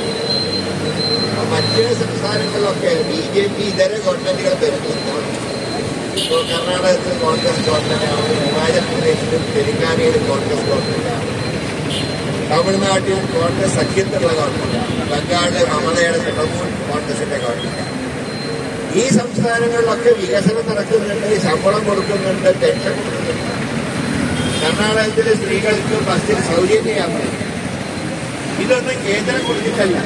മറ്റ് സംസ്ഥാനങ്ങളിലൊക്കെ BJP ഇതര ഗവൺമെന്റുകൾ ഭരിക്കുമ്പോൾ, ഇപ്പോൾ കർണാടകത്തിൽ കോൺഗ്രസ് ഗവൺമെന്റാണ്, ഹിമാചൽ പ്രദേശിലും തെലങ്കാനയിലും കോൺഗ്രസ് ഗവൺമെന്റാണ്, തമിഴ്നാട്ടിൽ കോൺഗ്രസ് സഖ്യത്തിലുള്ള ഗവൺമെന്റാണ്, ബംഗാളിലെ മമതയുടെ തൃണമൂൽ കോൺഗ്രസിന്റെ ഗവൺമെന്റാണ്. ഈ സംസ്ഥാനങ്ങളിലൊക്കെ വികസനം നടക്കുന്നുണ്ട്, ശമ്പളം കൊടുക്കുന്നുണ്ട്, പെൻഷൻ കൊടുക്കുന്നുണ്ട്. കർണാടകത്തിലെ സ്ത്രീകൾക്ക് ബസ്സിൽ സൗജന്യയാത്ര. ഇതൊന്നും കേന്ദ്രം കൊടുത്തിട്ടല്ല,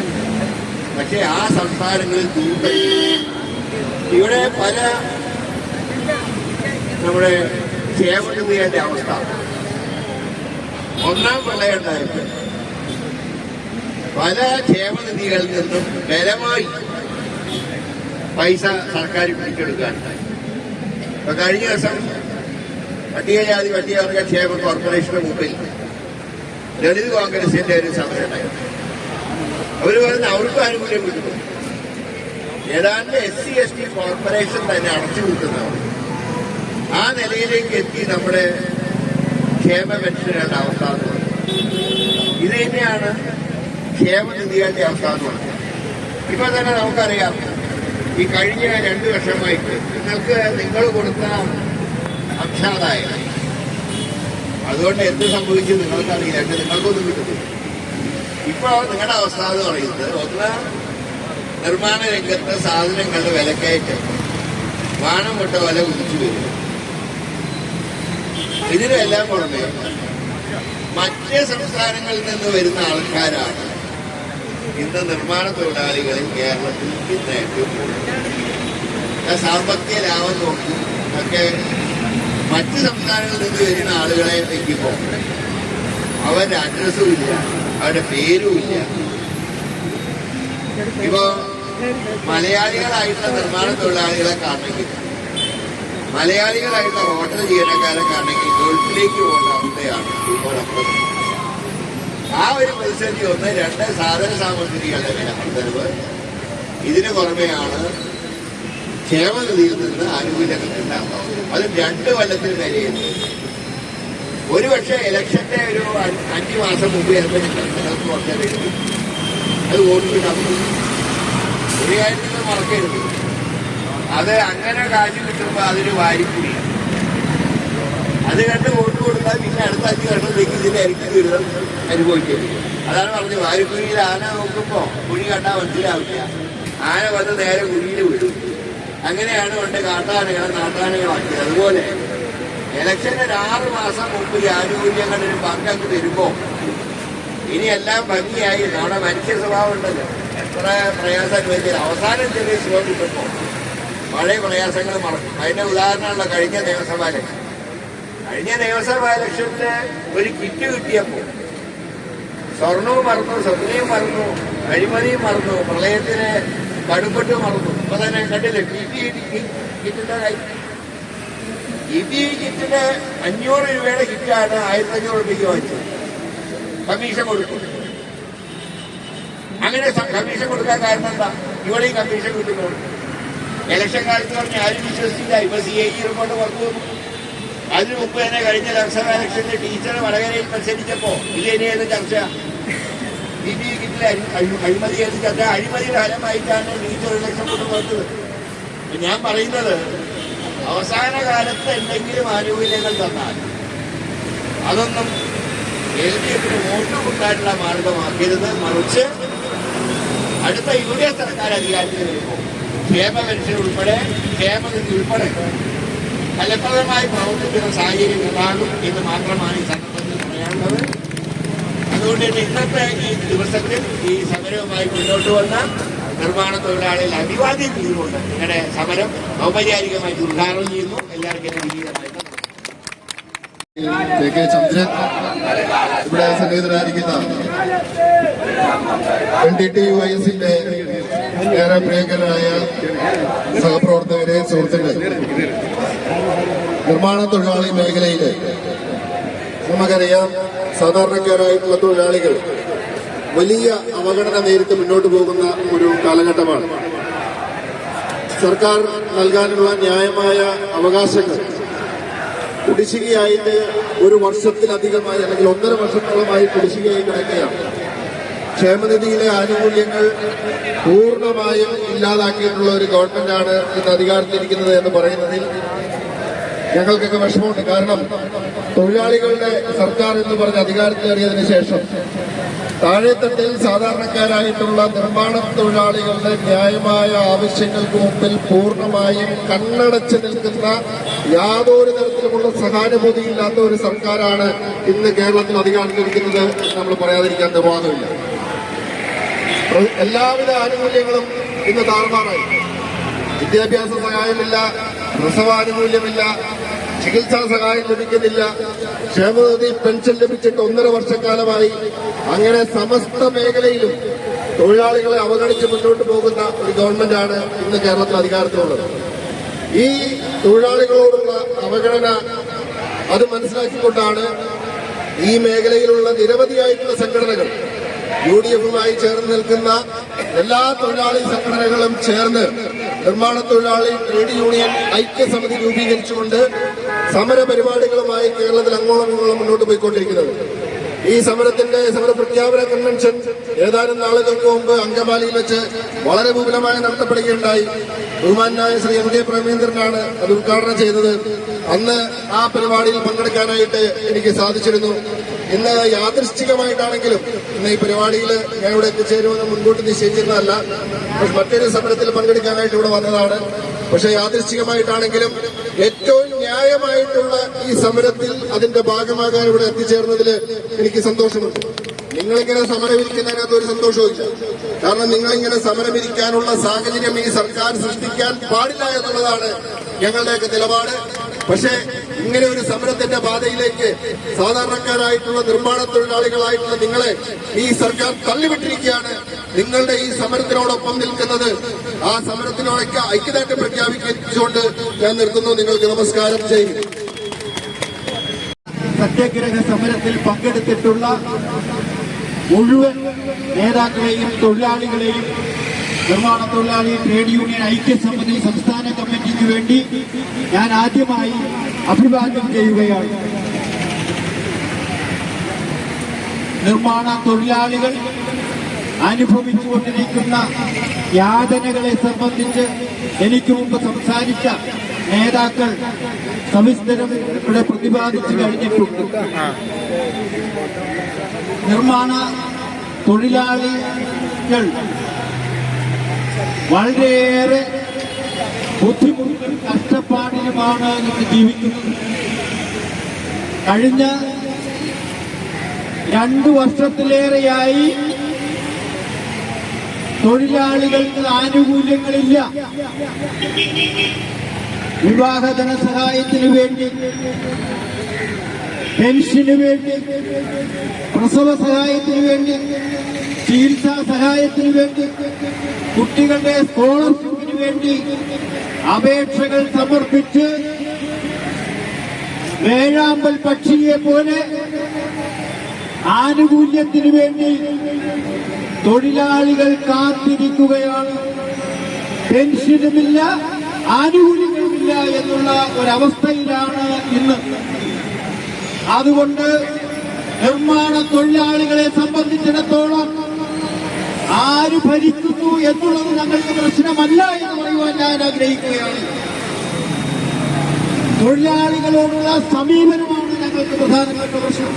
പക്ഷെ ആ സംസ്ഥാനങ്ങളിൽ ദൂർത്തടി. ഇവിടെ പല നമ്മുടെ ക്ഷേമനിധിയുടെ അവസ്ഥ, ഒന്നാം പ്രളയം ഉണ്ടായപ്പോൾ പല ക്ഷേമനിധികളിൽ നിന്നും ബലമായി പൈസ സർക്കാർ പിടിച്ചെടുക്കാനുണ്ടായി. ഇപ്പൊ കഴിഞ്ഞ ദിവസം പട്ടികജാതി പട്ടികവർഗ ക്ഷേമ കോർപ്പറേഷന് മുമ്പിൽ ദളിത് കോൺഗ്രസിന്റെ ഒരു സമരം ഉണ്ടായിരുന്നു. അവർ പറഞ്ഞ് അവർക്കും ആനുകൂല്യം കിട്ടുന്നു. ഏതാണ്ട് SC/ST കോർപ്പറേഷൻ തന്നെ അടച്ചുപൂട്ടുന്നവർ ആ നിലയിലേക്ക് എത്തി നമ്മുടെ ക്ഷേമ പെൻഷനുകളുടെ അവസ്ഥ എന്ന് പറയുന്നത്. ഇത് തന്നെയാണ് ക്ഷേമനിധികളുടെ അവസ്ഥ എന്ന് പറയുന്നത്. ഇപ്പൊ തന്നെ നമുക്കറിയാം, ഈ കഴിഞ്ഞ 2 വർഷമായിട്ട് നിങ്ങൾ കൊടുത്ത അക്ഷാദായം അതുകൊണ്ട് എന്ത് സംഭവിച്ചു നിങ്ങൾക്കറിയില്ല, നിങ്ങൾക്കൊന്നും കിട്ടുന്നില്ല. ഇപ്പൊ നിങ്ങളുടെ അവസ്ഥ എന്ന് പറയുന്നത്, ഒന്ന് നിർമ്മാണ രംഗത്ത് സാധനങ്ങളുടെ വിലക്കയറ്റം വാണം വിട്ട വില കുതിച്ചു വരും. ഇതിനെല്ലാം പുറമെ മറ്റ് സംസ്ഥാനങ്ങളിൽ നിന്ന് വരുന്ന ആൾക്കാരാണ് ഇന്ന് നിർമ്മാണ തൊഴിലാളികളിൽ കേരളത്തിൽ ഇന്ന് ഏറ്റവും കൂടുതൽ. സാമ്പത്തിക ലാഭം നോക്കി ഒക്കെ മറ്റ് സംസ്ഥാനങ്ങളിൽ നിന്ന് വരുന്ന ആളുകളെ എത്തിക്കുമ്പോൾ അവരുടെ അഡ്രസ്സും ഇല്ല, അവരുടെ പേരും ഇല്ല. ഇപ്പോ മലയാളികളായിട്ടുള്ള നിർമ്മാണ തൊഴിലാളികളെ കാണണമെങ്കിൽ, മലയാളികളായിട്ടുള്ള ഹോട്ടൽ ജീവനക്കാരെ കാണണമെങ്കിൽ ഗൾഫിലേക്ക് പോകേണ്ട അവസ്ഥയാണ് ഇപ്പോൾ നമ്മുടെ. ആ ഒരു പ്രതിസന്ധി ഒന്ന്. 2, സാധന സാമഗ്രികളുടെ വില വർദ്ധനവ്. ഇതിന് പുറമെയാണ് ക്ഷേമനിധിയിൽ നിന്ന് ആനുകൂല്യങ്ങൾ ഉണ്ടാകുന്നത്. അത് 2 കൊല്ലത്തിന് വരെയുണ്ട്. ഒരുപക്ഷെ ഇലക്ഷന്റെ ഒരു 5 മാസം മുമ്പ് നിങ്ങൾക്ക് കുറച്ച് വേണ്ടി അത് വോട്ട് നമുക്ക് ഒരു കാര്യത്തിൽ മറക്കരുത്. അത് അങ്ങനെ കാശ് കിട്ടുമ്പോൾ അതിന് വാരിക്കൂടിയാണ്. അത് കണ്ട് വോട്ട് കൊടുത്താൽ പിന്നെ അടുത്ത 5 വർഷത്തേക്ക് ഇതിന്റെ ഇരട്ടി ദുരിതം അനുഭവിക്കരുത്. അതാണ് പറഞ്ഞത്, വാരിക്കുഴിയിൽ ആന നോക്കുമ്പോൾ കുഴി കണ്ടാൽ മനസ്സിലാവില്ല. ആന വന്ന് നേരെ കുഴിയിൽ വീഴും. അങ്ങനെയാണ് കൊണ്ട് കാട്ടാനകളെ നാട്ടാനകളാക്കിയത്. അതുപോലെ ഇലക്ഷന് 6 മാസം മുമ്പ് ഈ ആനുകൂല്യങ്ങളുടെ ഒരു പങ്ക് തരുമ്പോൾ ഇനിയെല്ലാം ഭംഗിയായി. നമ്മുടെ മനുഷ്യ സ്വഭാവം ഉണ്ടല്ലോ, എത്ര പ്രയാസം അനുഭവിച്ചാൽ അവസാനം ചെറിയ സുഖം കിട്ടുമ്പോൾ പഴയ പ്രയാസങ്ങൾ മറക്കും. അതിന്റെ ഉദാഹരണമുള്ള കഴിഞ്ഞ നിയമസഭാ ഇലക്ഷൻ. കഴിഞ്ഞ നിയമസഭാ ഇലക്ഷന് ഒരു കിറ്റ് കിട്ടിയപ്പോൾ സ്വർണവും മറന്നു, സ്വപ്നയും മറന്നു, അഴിമതിയും മറന്നു, പ്രളയത്തിന് കടുപ്പെട്ട് മറന്നു. ഇപ്പൊ തന്നെ കണ്ടില്ലേ കിറ്റിന്റെ കാര്യം. കിറ്റിന് 500 രൂപയുടെ കിറ്റാണ് 1500 രൂപയ്ക്ക് വാങ്ങിച്ചത്. കമ്മീഷൻ കൊടുക്കും. അങ്ങനെ കമ്മീഷൻ കൊടുക്കാൻ കാരണം എന്താ? ഇവിടെയും കമ്മീഷൻ കിട്ടുന്നുണ്ട്. ഇലക്ഷൻ കാലത്ത് പറഞ്ഞ് ആരും വിശ്വസിച്ചില്ല. ഇപ്പൊ CAG റിപ്പോർട്ട് പുറത്തു വന്നു. അതിനു മുമ്പ് തന്നെ കഴിഞ്ഞ ലോക്സഭാ ഇലക്ഷന്റെ ടീച്ചർ വടകരയിൽ മത്സരിച്ചപ്പോ ഇതിനെയായിരുന്നു ചർച്ച. കിറ്റിലെ അഴിമതിയായിരുന്നു ചർച്ച. അഴിമതിയുടെ ഫലമായിട്ടാണ് ടീച്ചർ ഇലക്ഷൻ കൊണ്ട് പുറത്തത്. ഞാൻ പറയുന്നത്, അവസാന കാലത്ത് എന്തെങ്കിലും ആനുകൂല്യങ്ങൾ തന്നാൽ അതൊന്നും LDFന് വോട്ട് കിട്ടാനുള്ള മാർഗമാക്കരുത്. മറിച്ച് അടുത്ത UDF സർക്കാർ അധികാരത്തിൽ വരുമ്പോൾ ക്ഷേമ പെൻഷൻ ഉൾപ്പെടെ, ക്ഷേമനിധി ഉൾപ്പെടെ ഫലപ്രദമായി പ്രവർത്തിക്കുന്ന സാഹചര്യം ഉണ്ടാകും എന്ന് മാത്രമാണ് ഈ സന്ദർഭത്തിൽ പറയാനുള്ളത്. അതുകൊണ്ട് തന്നെ ഇന്നത്തെ ഈ ദിവസത്തിൽ ഈ സമരവുമായി മുന്നോട്ട് വന്ന നിർമ്മാണ തൊഴിലാളികൾ അഭിവാദ്യം ചെയ്തുകൊണ്ട് നിങ്ങളുടെ സമരം ഔപചാരികമായിട്ട് ഉദ്ഘാടനം ചെയ്യുന്നു. എല്ലാവർക്കും വിനീതമായി കെ ചന്ദ്രൻ, ഇവിടെ സന്നിഹിതരായിരിക്കുന്ന NTTUISന്റെ ഏറെ പ്രിയങ്കരായ സഹപ്രവർത്തകരെ, സുഹൃത്തുക്കളെ, നിർമ്മാണ തൊഴിലാളി മേഖലയിൽ നമുക്കറിയാം സാധാരണക്കാരായിട്ടുള്ള തൊഴിലാളികൾ വലിയ അവഗണന നേരിട്ട് മുന്നോട്ട് പോകുന്ന ഒരു കാലഘട്ടമാണ്. സർക്കാർ നൽകാനുള്ള ന്യായമായ അവകാശങ്ങൾ കുടിശ്ശികയായിട്ട് ഒരു വർഷത്തിലധികമായി അല്ലെങ്കിൽ 1.5 വർഷത്തോളമായി കുടിശ്ശികയായി കിടക്കുകയാണ്. ക്ഷേമനിധിയിലെ ആനുകൂല്യങ്ങൾ പൂർണ്ണമായും ഇല്ലാതാക്കിയിട്ടുള്ള ഒരു ഗവൺമെന്റാണ് ഇന്ന് അധികാരത്തിലിരിക്കുന്നത് എന്ന് പറയുന്നതിൽ ഞങ്ങൾക്കൊക്കെ വിഷമമുണ്ട്. കാരണം തൊഴിലാളികളുടെ സർക്കാർ എന്ന് പറഞ്ഞ് അധികാരത്തിലേറിയതിനു ശേഷം താഴെത്തട്ടിൽ സാധാരണക്കാരായിട്ടുള്ള നിർമ്മാണ തൊഴിലാളികളുടെ ന്യായമായ ആവശ്യങ്ങൾക്ക് മുമ്പിൽ പൂർണ്ണമായും കണ്ണടച്ച് നിൽക്കുന്ന യാതൊരു തരത്തിലുമുള്ള സഹാനുഭൂതിയില്ലാത്ത ഒരു സർക്കാരാണ് ഇന്ന് കേരളത്തിൽ അധികാരത്തിലിരിക്കുന്നത് നമ്മൾ പറയാതിരിക്കാൻ നിർവാഹമില്ല. എല്ലാവിധ ആനുകൂല്യങ്ങളും ഇന്ന് താറുമാറായി. വിദ്യാഭ്യാസ സഹായമില്ല, പ്രസവാനുകൂല്യമില്ല, ചികിത്സാ സഹായം ലഭിക്കുന്നില്ല, ക്ഷേമനിധി പെൻഷൻ ലഭിച്ചിട്ട് 1.5 വർഷക്കാലമായി. അങ്ങനെ സമസ്ത മേഖലയിലും തൊഴിലാളികളെ അവഗണിച്ച് മുന്നോട്ട് പോകുന്ന ഒരു ഗവൺമെന്റാണ് ഇന്ന് കേരളത്തിൽ അധികാരത്തിലുള്ളത്. ഈ തൊഴിലാളികളോടുള്ള അവഗണന അത് മനസ്സിലാക്കിക്കൊണ്ടാണ് ഈ മേഖലയിലുള്ള നിരവധിയായിട്ടുള്ള സംഘടനകൾ, UDFുമായി ചേർന്ന് നിൽക്കുന്ന എല്ലാ തൊഴിലാളി സംഘടനകളും ചേർന്ന് നിർമ്മാണ തൊഴിലാളി ട്രേഡ് യൂണിയൻ ഐക്യസമിതി രൂപീകരിച്ചുകൊണ്ട് സമര പരിപാടികളുമായി കേരളത്തിൽ അങ്ങോളം ഇങ്ങോളം മുന്നോട്ട് പോയിക്കൊണ്ടിരിക്കുന്നത്. ഈ സമരപ്രഖ്യാപന കൺവെൻഷൻ ഏതാനും നാളുകൾക്ക് മുമ്പ് അങ്കമാലിയിൽ വെച്ച് വളരെ വിപുലമായി നടത്തപ്പെടുകയുണ്ടായി. ബഹുമാനായ ശ്രീ MD പ്രേമേന്ദ്രനാണ് അത് ഉദ്ഘാടനം ചെയ്തത്. അന്ന് ആ പരിപാടിയിൽ പങ്കെടുക്കാനായിട്ട് എനിക്ക് സാധിച്ചിരുന്നു. ഇന്ന് യാദൃശ്ചികമായിട്ടാണെങ്കിലും ഇന്ന് ഈ പരിപാടിയിൽ ഞാൻ ഇവിടെ എത്തിച്ചേരുമെന്ന് മുൻകൂട്ടി നിശ്ചയിച്ചിരുന്നതല്ല. മറ്റൊരു സമരത്തിൽ പങ്കെടുക്കാനായിട്ട് ഇവിടെ വന്നതാണ്. പക്ഷെ യാദൃശ്ചികമായിട്ടാണെങ്കിലും ഏറ്റവും ന്യായമായിട്ടുള്ള ഈ സമരത്തിൽ അതിന്റെ ഭാഗമാകാൻ ഇവിടെ എത്തിച്ചേർന്നതിൽ എനിക്ക് സന്തോഷമുണ്ട്. നിങ്ങളിങ്ങനെ സമരമിരിക്കുന്നതിനകത്ത് ഒരു സന്തോഷവുമില്ല. കാരണം നിങ്ങളിങ്ങനെ സമരമിരിക്കാനുള്ള സാഹചര്യം ഈ സർക്കാർ സൃഷ്ടിക്കാൻ പാടില്ല എന്നുള്ളതാണ് ഞങ്ങളുടെയൊക്കെ നിലപാട്. പക്ഷേ ഇങ്ങനെ ഒരു സമരത്തിന്റെ പാതയിലേക്ക് സാധാരണക്കാരായിട്ടുള്ള നിർമ്മാണ തൊഴിലാളികളായിട്ടുള്ള നിങ്ങളെ ഈ സർക്കാർ തള്ളിവിട്ടിരിക്കുകയാണ്. നിങ്ങളുടെ ഈ സമരത്തിനോടൊപ്പം നിൽക്കുന്നത് ആ സമരത്തിനോടൊക്കെ ഐക്യദാർഢ്യം പ്രഖ്യാപിച്ചുകൊണ്ട് ഞാൻ നിർത്തുന്നു. നിങ്ങൾക്ക് നമസ്കാരം ചെയ്യും. സത്യാഗ്രഹ സമരത്തിൽ പങ്കെടുത്തിട്ടുള്ള മുഴുവൻ നേതാക്കളെയും തൊഴിലാളികളെയും നിർമ്മാണ തൊഴിലാളി ട്രേഡ് യൂണിയൻ ഐക്യസമിതി സംസ്ഥാന കമ്മിറ്റിക്ക് വേണ്ടി ഞാൻ ആദ്യമായി അഭിവാദ്യം ചെയ്യുകയാണ്. നിർമ്മാണ തൊഴിലാളികൾ അനുഭവിച്ചുകൊണ്ടിരിക്കുന്ന യാതനകളെ സംബന്ധിച്ച് എനിക്ക് മുമ്പ് സംസാരിച്ച നേതാക്കൾ സവിസ്തരം ഇവിടെ പ്രതിപാദിച്ചു കഴിഞ്ഞിട്ടുണ്ട്. നിർമ്മാണ തൊഴിലാളികൾ വളരെയേറെ ബുദ്ധിമുട്ടും കഷ്ടപ്പാടിലുമാണ് ഇന്ന് ജീവിക്കുന്നത്. കഴിഞ്ഞ 2 വർഷത്തിലേറെയായി തൊഴിലാളികൾക്ക് ആനുകൂല്യങ്ങളില്ല. വിവാഹ ധനസഹായത്തിനു വേണ്ടി, പെൻഷന് വേണ്ടി, പ്രസവ സഹായത്തിനു വേണ്ടി, ചികിത്സാ സഹായത്തിനു വേണ്ടി, കുട്ടികളുടെ സ്കോളർഷിപ്പിന് വേണ്ടി അപേക്ഷകൾ സമർപ്പിച്ച് വേഴാമ്പൽ പക്ഷിയെ പോലെ ആനുകൂല്യത്തിനു വേണ്ടി തൊഴിലാളികൾ കാത്തിരിക്കുകയാണ്. പെൻഷനുമില്ല, ആനുകൂല്യങ്ങളുമില്ല എന്നുള്ള ഒരവസ്ഥയിലാണ് ഇന്ന്. അതുകൊണ്ട് നിർമ്മാണ തൊഴിലാളികളെ സംബന്ധിച്ചിടത്തോളം ആര് ഭരിക്കുന്നു എന്നുള്ളത് ഞങ്ങൾക്ക് പ്രശ്നമല്ല എന്ന് പറയുവാൻ ഞാൻ ആഗ്രഹിക്കുകയാണ്. തൊഴിലാളികളോടുള്ള സമീപനമാണ് ഞങ്ങൾക്ക് പ്രധാനപ്പെട്ട പ്രശ്നം.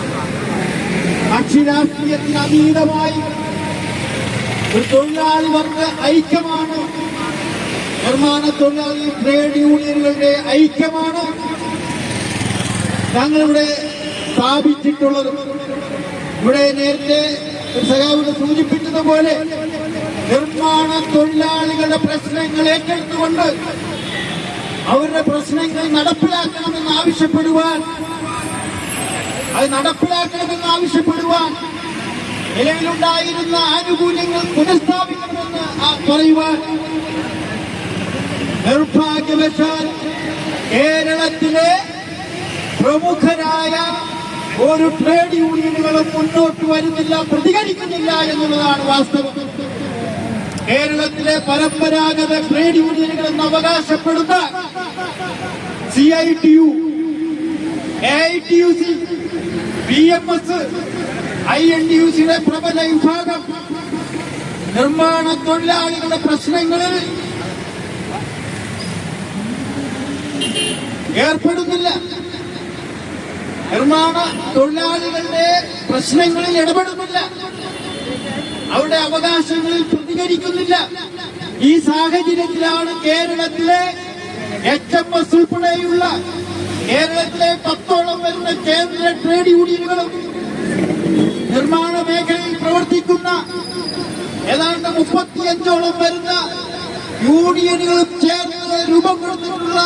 കക്ഷി രാഷ്ട്രീയത്തിന് അതീതമായി ഒരു തൊഴിലാളി വർഗ ഐക്യമാണ്, നിർമ്മാണ തൊഴിലാളി ട്രേഡ് യൂണിയനുകളുടെ ഐക്യമാണ് ഞങ്ങളിവിടെ സ്ഥാപിച്ചിട്ടുള്ളത്. ഇവിടെ നേരത്തെ സഖാവിനെ സൂചിപ്പിച്ചതുപോലെ നിർമ്മാണ തൊഴിലാളികളുടെ പ്രശ്നങ്ങൾ ഏറ്റെടുത്തുകൊണ്ട് അവരുടെ പ്രശ്നങ്ങൾ നടപ്പിലാക്കണമെന്ന് ആവശ്യപ്പെടുവാൻ നിലവിലുണ്ടായിരുന്ന ആനുകൂല്യങ്ങൾ പുനഃസ്ഥാപിക്കണമെന്ന് പറയുവാൻ നിർഭാഗ്യവശാൽ കേരളത്തിലെ പ്രമുഖരായ ഒരു ട്രേഡ് യൂണിയനുകളും മുന്നോട്ട് വരുന്നില്ല, പ്രതികരിക്കുന്നില്ല എന്നുള്ളതാണ് വാസ്തവം. കേരളത്തിലെ പരമ്പരാഗത ട്രേഡ് യൂണിയനുകൾ എന്ന് അവകാശപ്പെടുന്ന CITU, AITUC, BMS, INTUCയുടെ പ്രബല വിഭാഗം നിർമ്മാണ തൊഴിലാളികളുടെ പ്രശ്നങ്ങളിൽ ഏർപ്പെടുന്നില്ല, നിർമ്മാണ തൊഴിലാളികളുടെ പ്രശ്നങ്ങളിൽ ഇടപെടുന്നില്ല, അവരുടെ അവകാശങ്ങളിൽ പ്രതികരിക്കുന്നില്ല. ഈ സാഹചര്യത്തിലാണ് കേരളത്തിലെ HMS ഉൾപ്പെടെയുള്ള കേരളത്തിലെ 10ഓളം വരുന്ന കേന്ദ്ര ട്രേഡ് യൂണിയനുകളും നിർമ്മാണ മേഖലയിൽ പ്രവർത്തിക്കുന്ന ഏതാണ്ട് 35ഓളം വരുന്ന യൂണിയനുകളും ചേർന്ന് രൂപം കൊടുത്തിട്ടുള്ള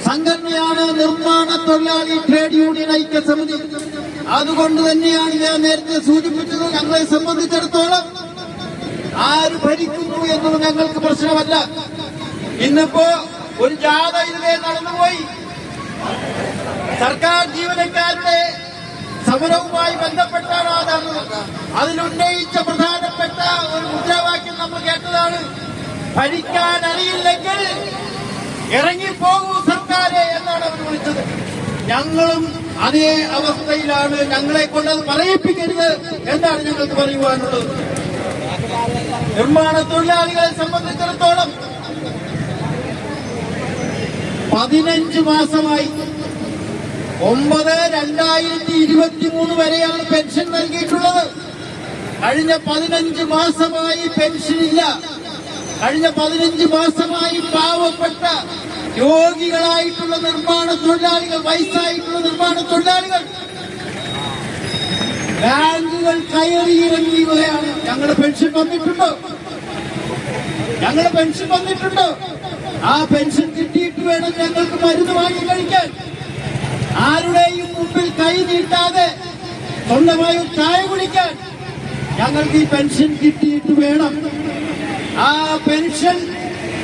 സംഘടനയാണ് നിർമ്മാണ തൊഴിലാളി ട്രേഡ് യൂണിയൻ ഐക്യസമിതി. അതുകൊണ്ട് തന്നെയാണ് ഞാൻ നേരത്തെ സൂചിപ്പിച്ചത്, ഞങ്ങളെ സംബന്ധിച്ചിടത്തോളം ആര് ഭരിക്കുന്നു എന്നത് ഞങ്ങൾക്ക് പ്രശ്നമല്ല. ഇന്നിപ്പോ ഒരു ജാഥ ഇതിലെ നടന്നുപോയി. സർക്കാർ ജീവനക്കാരുടെ സമരവുമായി ബന്ധപ്പെട്ടാണ് അതിലുന്നയിച്ച പ്രധാനപ്പെട്ട ഒരു മുദ്രാവാക്യം നമ്മൾ കേട്ടതാണ്, ഭരിക്കാൻ അറിയില്ലെങ്കിൽ ഇറങ്ങിപ്പോകൂ സർക്കാരെ എന്നാണ് അവർ വിളിച്ചത്. ഞങ്ങളും അതേ അവസ്ഥയിലാണ്. ഞങ്ങളെ കൊണ്ടത് പറയിപ്പിക്കരുത് എന്നാണ് ഞങ്ങൾക്ക് പറയുവാനുള്ളത്. നിർമ്മാണ തൊഴിലാളികളെ സംബന്ധിച്ചിടത്തോളം 15 മാസമായി 9/2023 വരെയാണ് പെൻഷൻ നൽകിയിട്ടുള്ളത്. കഴിഞ്ഞ 15 മാസമായി പെൻഷനില്ല. കഴിഞ്ഞ 15 മാസമായി പാവപ്പെട്ട രോഗികളായിട്ടുള്ള നിർമ്മാണ തൊഴിലാളികൾ, വയസ്സായിട്ടുള്ള നിർമ്മാണ തൊഴിലാളികൾ ബാങ്കുകൾ കയറിയിറങ്ങിയുകയാണ്. ഞങ്ങളുടെ പെൻഷൻ വന്നിട്ടുണ്ടോ? ആ പെൻഷൻ കിട്ടിയിട്ട് വേണം ഞങ്ങൾക്ക് മരുന്ന് വാങ്ങി കഴിക്കാൻ. ആരുടെയും മുമ്പിൽ കൈ നീട്ടാതെ സ്വന്തമായി ചായ കുടിക്കാൻ ഞങ്ങൾക്ക് ഈ പെൻഷൻ കിട്ടിയിട്ട് വേണം. ആ പെൻഷൻ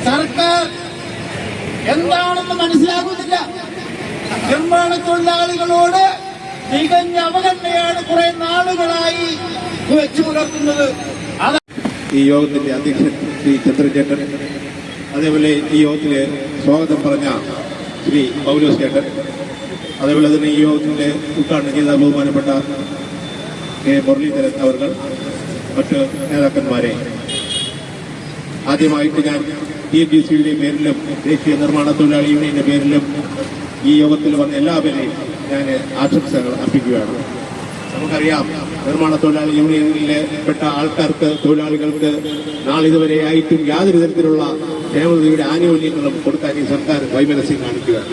സർക്കാർ എന്താണെന്ന് മനസ്സിലാകുന്നില്ല. നിർമ്മാണ തൊഴിലാളികളോട് തികഞ്ഞ അവഗണനയാണ് കുറെ നാളുകളായി വെച്ചു പുലർത്തുന്നത്. ഈ യോഗത്തിന്റെ അധ്യക്ഷൻ ശ്രീ ചന്ദ്രചേട്ടൻ, അതേപോലെ ഈ യോഗത്തില് സ്വാഗതം പറഞ്ഞ ശ്രീ പൗലോസ് ചേട്ടൻ, അതേപോലെ തന്നെ ഈ യോഗത്തിന്റെ ഉദ്ഘാടനം ചെയ്ത ബഹുമാനപ്പെട്ട കെ മുരളീധരൻ അവർ, മറ്റ് നേതാക്കന്മാരെ, ആദ്യമായിട്ട് ഞാൻ TNGCയുടെ പേരിലും ദേശീയ നിർമ്മാണ തൊഴിലാളി യൂണിയന്റെ പേരിലും ഈ യോഗത്തിൽ വന്ന എല്ലാവരെയും ഞാൻ ആശംസകൾ അർപ്പിക്കുകയാണ്. നമുക്കറിയാം, നിർമ്മാണ തൊഴിലാളി യൂണിയനിലെ പെട്ട ആൾക്കാർക്ക്, തൊഴിലാളികൾക്ക് നാളിതുവരെയായിട്ടും യാതൊരു തരത്തിലുള്ള ക്ഷേമനിധിയുടെ ആനുകൂല്യങ്ങളും കൊടുക്കാൻ ഈ സർക്കാർ വൈമനസ്യം കാണിക്കുകയാണ്.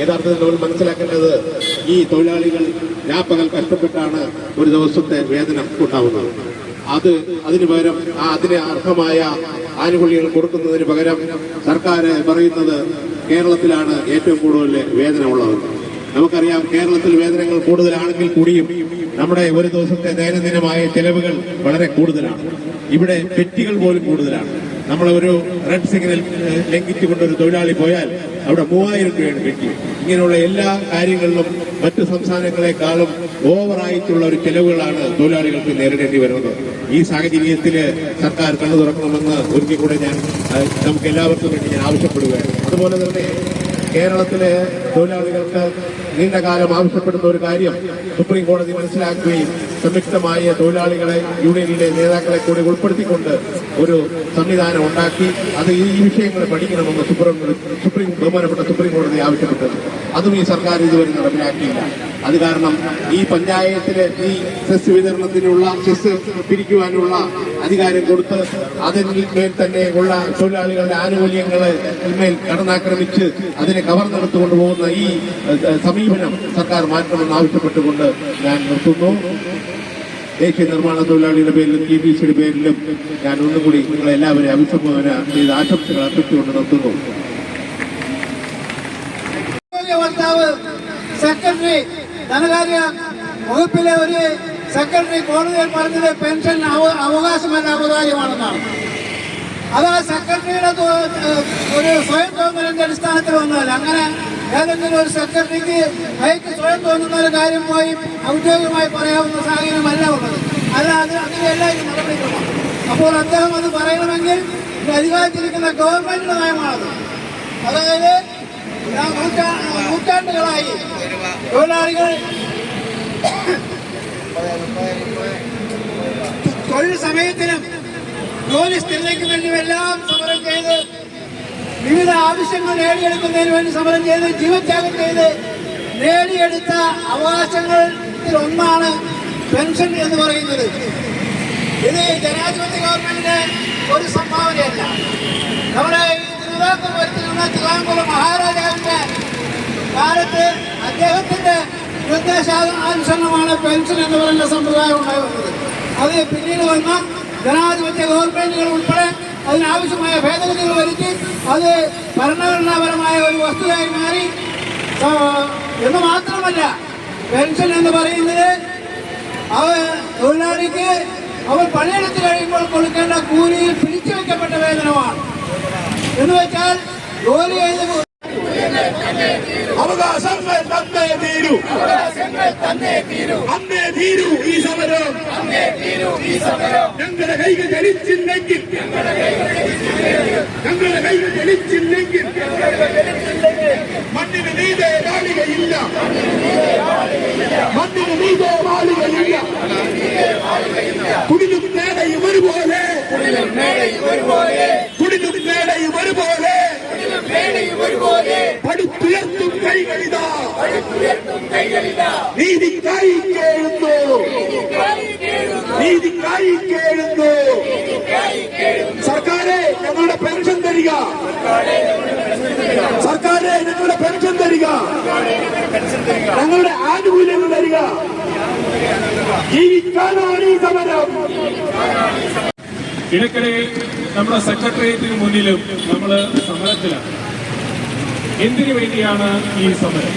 യഥാർത്ഥത്തിൽ നമ്മൾ മനസ്സിലാക്കേണ്ടത്, ഈ തൊഴിലാളികൾ രാപ്പകൽ കഷ്ടപ്പെട്ടാണ് ഒരു ദിവസത്തെ വേതനം ഉണ്ടാവുന്നത്. അതിനു പകരം അതിന് അർഹമായ ആനുകൂല്യങ്ങൾ കൊടുക്കുന്നതിന് പകരം സർക്കാർ പറയുന്നത് കേരളത്തിലാണ് ഏറ്റവും കൂടുതൽ വേതനമുള്ളത്. നമുക്കറിയാം, കേരളത്തിൽ വേതനങ്ങൾ കൂടുതലാണെങ്കിൽ കൂടിയും നമ്മുടെ ഒരു ദിവസത്തെ ദൈനംദിനമായ ചെലവുകൾ വളരെ കൂടുതലാണ്. ഇവിടെ പെറ്റികൾ പോലും കൂടുതലാണ്. നമ്മളൊരു റെഡ് സിഗ്നൽ ലംഘിച്ചുകൊണ്ട് ഒരു തൊഴിലാളി പോയാൽ അവിടെ 3000 രൂപയാണ് പെറ്റി. ഇങ്ങനെയുള്ള എല്ലാ കാര്യങ്ങളിലും മറ്റു സംസ്ഥാനങ്ങളെക്കാളും ഓവറായിട്ടുള്ള ഒരു ചെലവുകളാണ് തൊഴിലാളികൾക്ക് നേരിടേണ്ടി വരുന്നത്. ഈ സാഹചര്യത്തിൽ സർക്കാർ കണ്ണു തുറക്കണമെന്ന് ഒരിക്കൽ കൂടെ നമുക്ക് എല്ലാവർക്കും വേണ്ടി ഞാൻ ആവശ്യപ്പെടുകയാണ്. അതുപോലെ തന്നെ കേരളത്തിലെ തൊഴിലാളികൾക്ക് നീണ്ടകാലം ആവശ്യപ്പെടുന്ന ഒരു കാര്യം സുപ്രീം കോടതി മനസ്സിലാക്കുകയും സംയുക്തമായ തൊഴിലാളികളെ യൂണിയനിലെ നേതാക്കളെ കൂടി ഉൾപ്പെടുത്തിക്കൊണ്ട് ഒരു സംവിധാനം ഉണ്ടാക്കി അത് ഈ വിഷയങ്ങൾ പഠിക്കണമെന്ന് ബഹുമാനപ്പെട്ട സുപ്രീം കോടതി ആവശ്യപ്പെട്ടത്. അതും ഈ സർക്കാർ ഇതുവരെ നടപ്പിലാക്കിയില്ല. അത് കാരണം ഈ പഞ്ചായത്തിലെ ഈ സെസ് വിതരണത്തിനുള്ള സെസ് പിരിക്കുവാനുള്ള അധികാരം കൊടുത്ത് അതിന്മേൽ തന്നെ ഉള്ള തൊഴിലാളികളുടെ ആനുകൂല്യങ്ങളെ മേൽ കടന്നാക്രമിച്ച് അതിനെ കവർന്നെടുത്തുകൊണ്ട് പോകുന്ന ഈ സമീപനം സർക്കാർ മാറ്റണമെന്ന് ആവശ്യപ്പെട്ടുകൊണ്ട് ഞാൻ നിർത്തുന്നു. ദേശീയ നിർമ്മാണ തൊഴിലാളിയുടെ പേരിലും TBCയുടെ പേരിലും ഞാൻ ഒന്നുകൂടി നിങ്ങളെല്ലാവരെയും അഭിസംബോധന ചെയ്ത് ആശംസകൾ അർപ്പിച്ചുകൊണ്ട് നിർത്തുന്നു. ഭർത്താവ് സെക്രട്ടറി ധനകാര്യ വകുപ്പിലെ ഒരു സെക്രട്ടറി കോടതിയിൽ പറഞ്ഞത് പെൻഷൻ അവകാശമല്ല അവകാശമാണെന്നാണ്. അത് ആ സെക്രട്ടറിയുടെ ഒരു സ്വയം തോന്നലിന്റെ അടിസ്ഥാനത്തിൽ വന്നതല്ല. അങ്ങനെ ഏതെങ്കിലും ഒരു സെക്രട്ടറിക്ക് അയക്ക് സ്വയം തോന്നുന്ന ഒരു കാര്യം പോയി ഔദ്യോഗികമായി പറയാവുന്ന സാഹചര്യമല്ല ഉള്ളത്. അല്ല, അങ്ങനെയല്ല ഇത് നടപടിക്രമം. അപ്പോൾ അദ്ദേഹം അത് പറയണമെങ്കിൽ ഇത് അധികാരത്തിലിരിക്കുന്ന ഗവൺമെന്റിന്റെ നയമാണത്. അതായത് നൂറ്റാണ്ടുകളായി തൊഴിലാളികൾ തൊഴിൽ സമയത്തിനും ജോലി സ്ഥിരതയ്ക്ക് വേണ്ടിയെല്ലാം സമരം ചെയ്ത് വിവിധ ആവശ്യങ്ങൾ നേടിയെടുക്കുന്നതിന് വേണ്ടി സമരം ചെയ്ത് ജീവത്യാഗം ചെയ്ത് നേടിയെടുത്ത അവകാശങ്ങളിൽ ഒന്നാണ് പെൻഷൻ എന്ന് പറയുന്നത്. ഇത് ജനാധിപത്യ ഗവൺമെന്റിന്റെ ഒരു സംഭാവനയല്ല. നമ്മുടെ ഈ തിരുവിതാംകൂർ ഭരിച്ചിരുന്ന തിരുവിതാംകൂർ മഹാരാജാവിന്റെ കാലത്ത് അദ്ദേഹത്തിന്റെ നിർദ്ദേശാനുസരണമാണ് പെൻഷൻ എന്ന് പറയുന്ന സമ്പ്രദായം ഉണ്ടായി വന്നത്. അത് പിന്നീട് വന്ന ജനാധിപത്യ ഗവൺമെന്റുകൾ ഉൾപ്പെടെ അതിനാവശ്യമായ ഭേദഗതികൾ വരുത്തി അത് ഭരണഘടനാപരമായ ഒരു വസ്തുതയായി മാറി. എന്ന് മാത്രമല്ല, പെൻഷൻ എന്ന് പറയുന്നത് തൊഴിലാളിക്ക് അവർ പണിയെടുത്ത് കഴിയുമ്പോൾ കൊടുക്കേണ്ട കൂലിയിൽ പിടിച്ചു വെക്കപ്പെട്ട വേതനമാണ്. എന്ന് വെച്ചാൽ ജോലി ചെയ്ത് അവകാശങ്ങൾ തന്നേ തീരൂ, അന്നേ തീരൂ ഈ സമരം. ഞങ്ങളുടെ കൈകൾ ചലിച്ചില്ലെങ്കിൽ മണ്ണിന് നീതേ വാഴുകയില്ല, കുടിലും മേടയും ഒരുപോലെ, പടുത്തുയർത്തും കൈകളിതാ, നീതിക്കായി കേഴുന്നു. സർക്കാരെ ഞങ്ങളുടെ പെൻഷൻ തരിക, ഞങ്ങളുടെ ആനുകൂല്യങ്ങൾ തരിക. ജീവിക്കാനാണ് ഈ സമരം. ഇടയ്ക്കിടെ നമ്മുടെ സെക്രട്ടേറിയറ്റിന് മുന്നിലും നമ്മൾ സമരത്തിലാണ്. എന്തിനു വേണ്ടിയാണ് ഈ സമരം?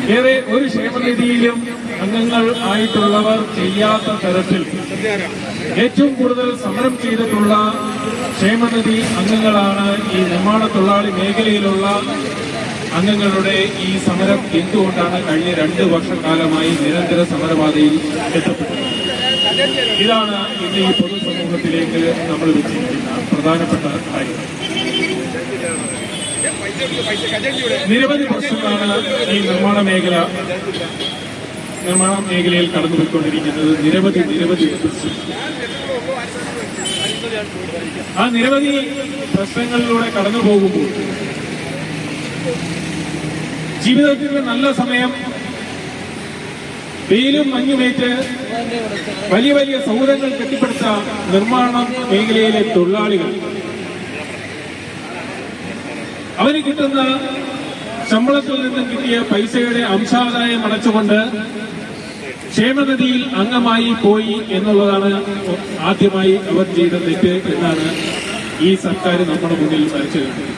വേറെ ഒരു ക്ഷേമനിധിയിലും അംഗങ്ങൾ ആയിട്ടുള്ളവർ ചെയ്യാത്ത തരത്തിൽ ഏറ്റവും കൂടുതൽ സമരം ചെയ്തിട്ടുള്ള ക്ഷേമനിധി അംഗങ്ങളാണ് ഈ നിർമ്മാണ തൊഴിലാളി മേഖലയിലുള്ള അംഗങ്ങളുടെ ഈ സമരം എന്തുകൊണ്ടാണ് കഴിഞ്ഞ 2 വർഷക്കാലമായി നിരന്തര സമരപാതയിൽ എത്തപ്പെട്ടത്? ഇതാണ് ഇന്ന് ഈ പൊതുസമൂഹത്തിലേക്ക് നമ്മൾ വെച്ചിരിക്കുന്ന പ്രധാനപ്പെട്ട കാര്യം. നിരവധി പ്രശ്നങ്ങളാണ് ഈ നിർമ്മാണ മേഖലയിൽ കടന്നുപോയിക്കൊണ്ടിരിക്കുന്നത്. നിരവധി പ്രശ്നങ്ങൾ. ആ നിരവധി പ്രശ്നങ്ങളിലൂടെ കടന്നു പോകുമ്പോൾ ജീവിതത്തിന്റെ നല്ല സമയം വെയിലും മഞ്ഞുമേറ്റ് വലിയ വലിയ സൗധങ്ങൾ കെട്ടിപ്പടുത്ത നിർമ്മാണ മേഖലയിലെ തൊഴിലാളികൾ അവന് കിട്ടുന്ന ശമ്പളത്തിൽ നിന്നും കിട്ടിയ പൈസയുടെ അംശാദായം അടച്ചുകൊണ്ട് ക്ഷേമനിധിയിൽ അംഗമായി പോയി എന്നുള്ളതാണ് ആദ്യമായി അവർ ചെയ്ത തെറ്റ് എന്നാണ് ഈ സർക്കാർ നമ്മുടെ മുന്നിൽ വരച്ചു കിട്ടുന്നത്.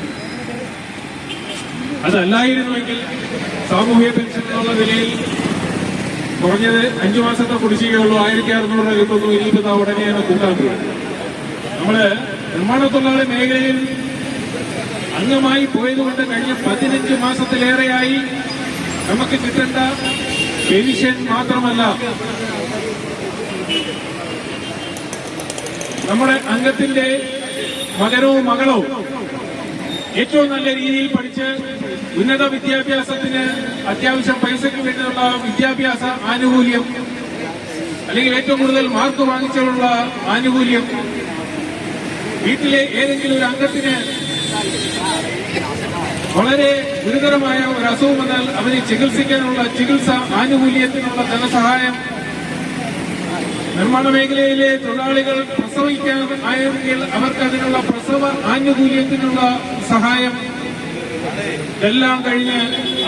അതല്ലായിരുന്നുവെങ്കിൽ സാമൂഹ്യ പെൻഷൻ എന്നുള്ള നിലയിൽ കുറഞ്ഞത് 5 മാസത്തെ കുടിശ്ശികയുള്ളൂ. 1600 കിട്ടുന്നു. ഇനിയിപ്പോൾ ഉടനെയാണ് കൂട്ടാൻ പോകും. നമ്മള് നിർമ്മാണ തൊഴിലാളി മേഖലയിൽ അംഗമായി പോയതുകൊണ്ട് കഴിഞ്ഞ 15 മാസത്തിലേറെയായി നമുക്ക് കിട്ടേണ്ട പെൻഷൻ മാത്രമല്ല, നമ്മുടെ അംഗത്തിന്റെ മകനോ മകളോ ഏറ്റവും നല്ല രീതിയിൽ പഠിച്ച് ഉന്നത വിദ്യാഭ്യാസത്തിന് അത്യാവശ്യം പൈസയ്ക്ക് വേണ്ടിയുള്ള വിദ്യാഭ്യാസ ആനുകൂല്യം, അല്ലെങ്കിൽ ഏറ്റവും കൂടുതൽ മാർക്ക് വാങ്ങിച്ചുള്ള ആനുകൂല്യം, വീട്ടിലെ ഏതെങ്കിലും ഒരു അംഗത്തിന് വളരെ ഗുരുതരമായ ഒരു അസുഖം വന്നാൽ അവരെ ചികിത്സിക്കാനുള്ള ചികിത്സ ആനുകൂല്യത്തിനുള്ള ധനസഹായം, നിർമ്മാണ മേഖലയിലെ തൊഴിലാളികൾ പ്രസവിക്കാൻ ആയെങ്കിൽ അവർക്ക് അതിനുള്ള പ്രസവ ആനുകൂല്യത്തിനുള്ള സഹായം, ഇതെല്ലാം കഴിഞ്ഞ്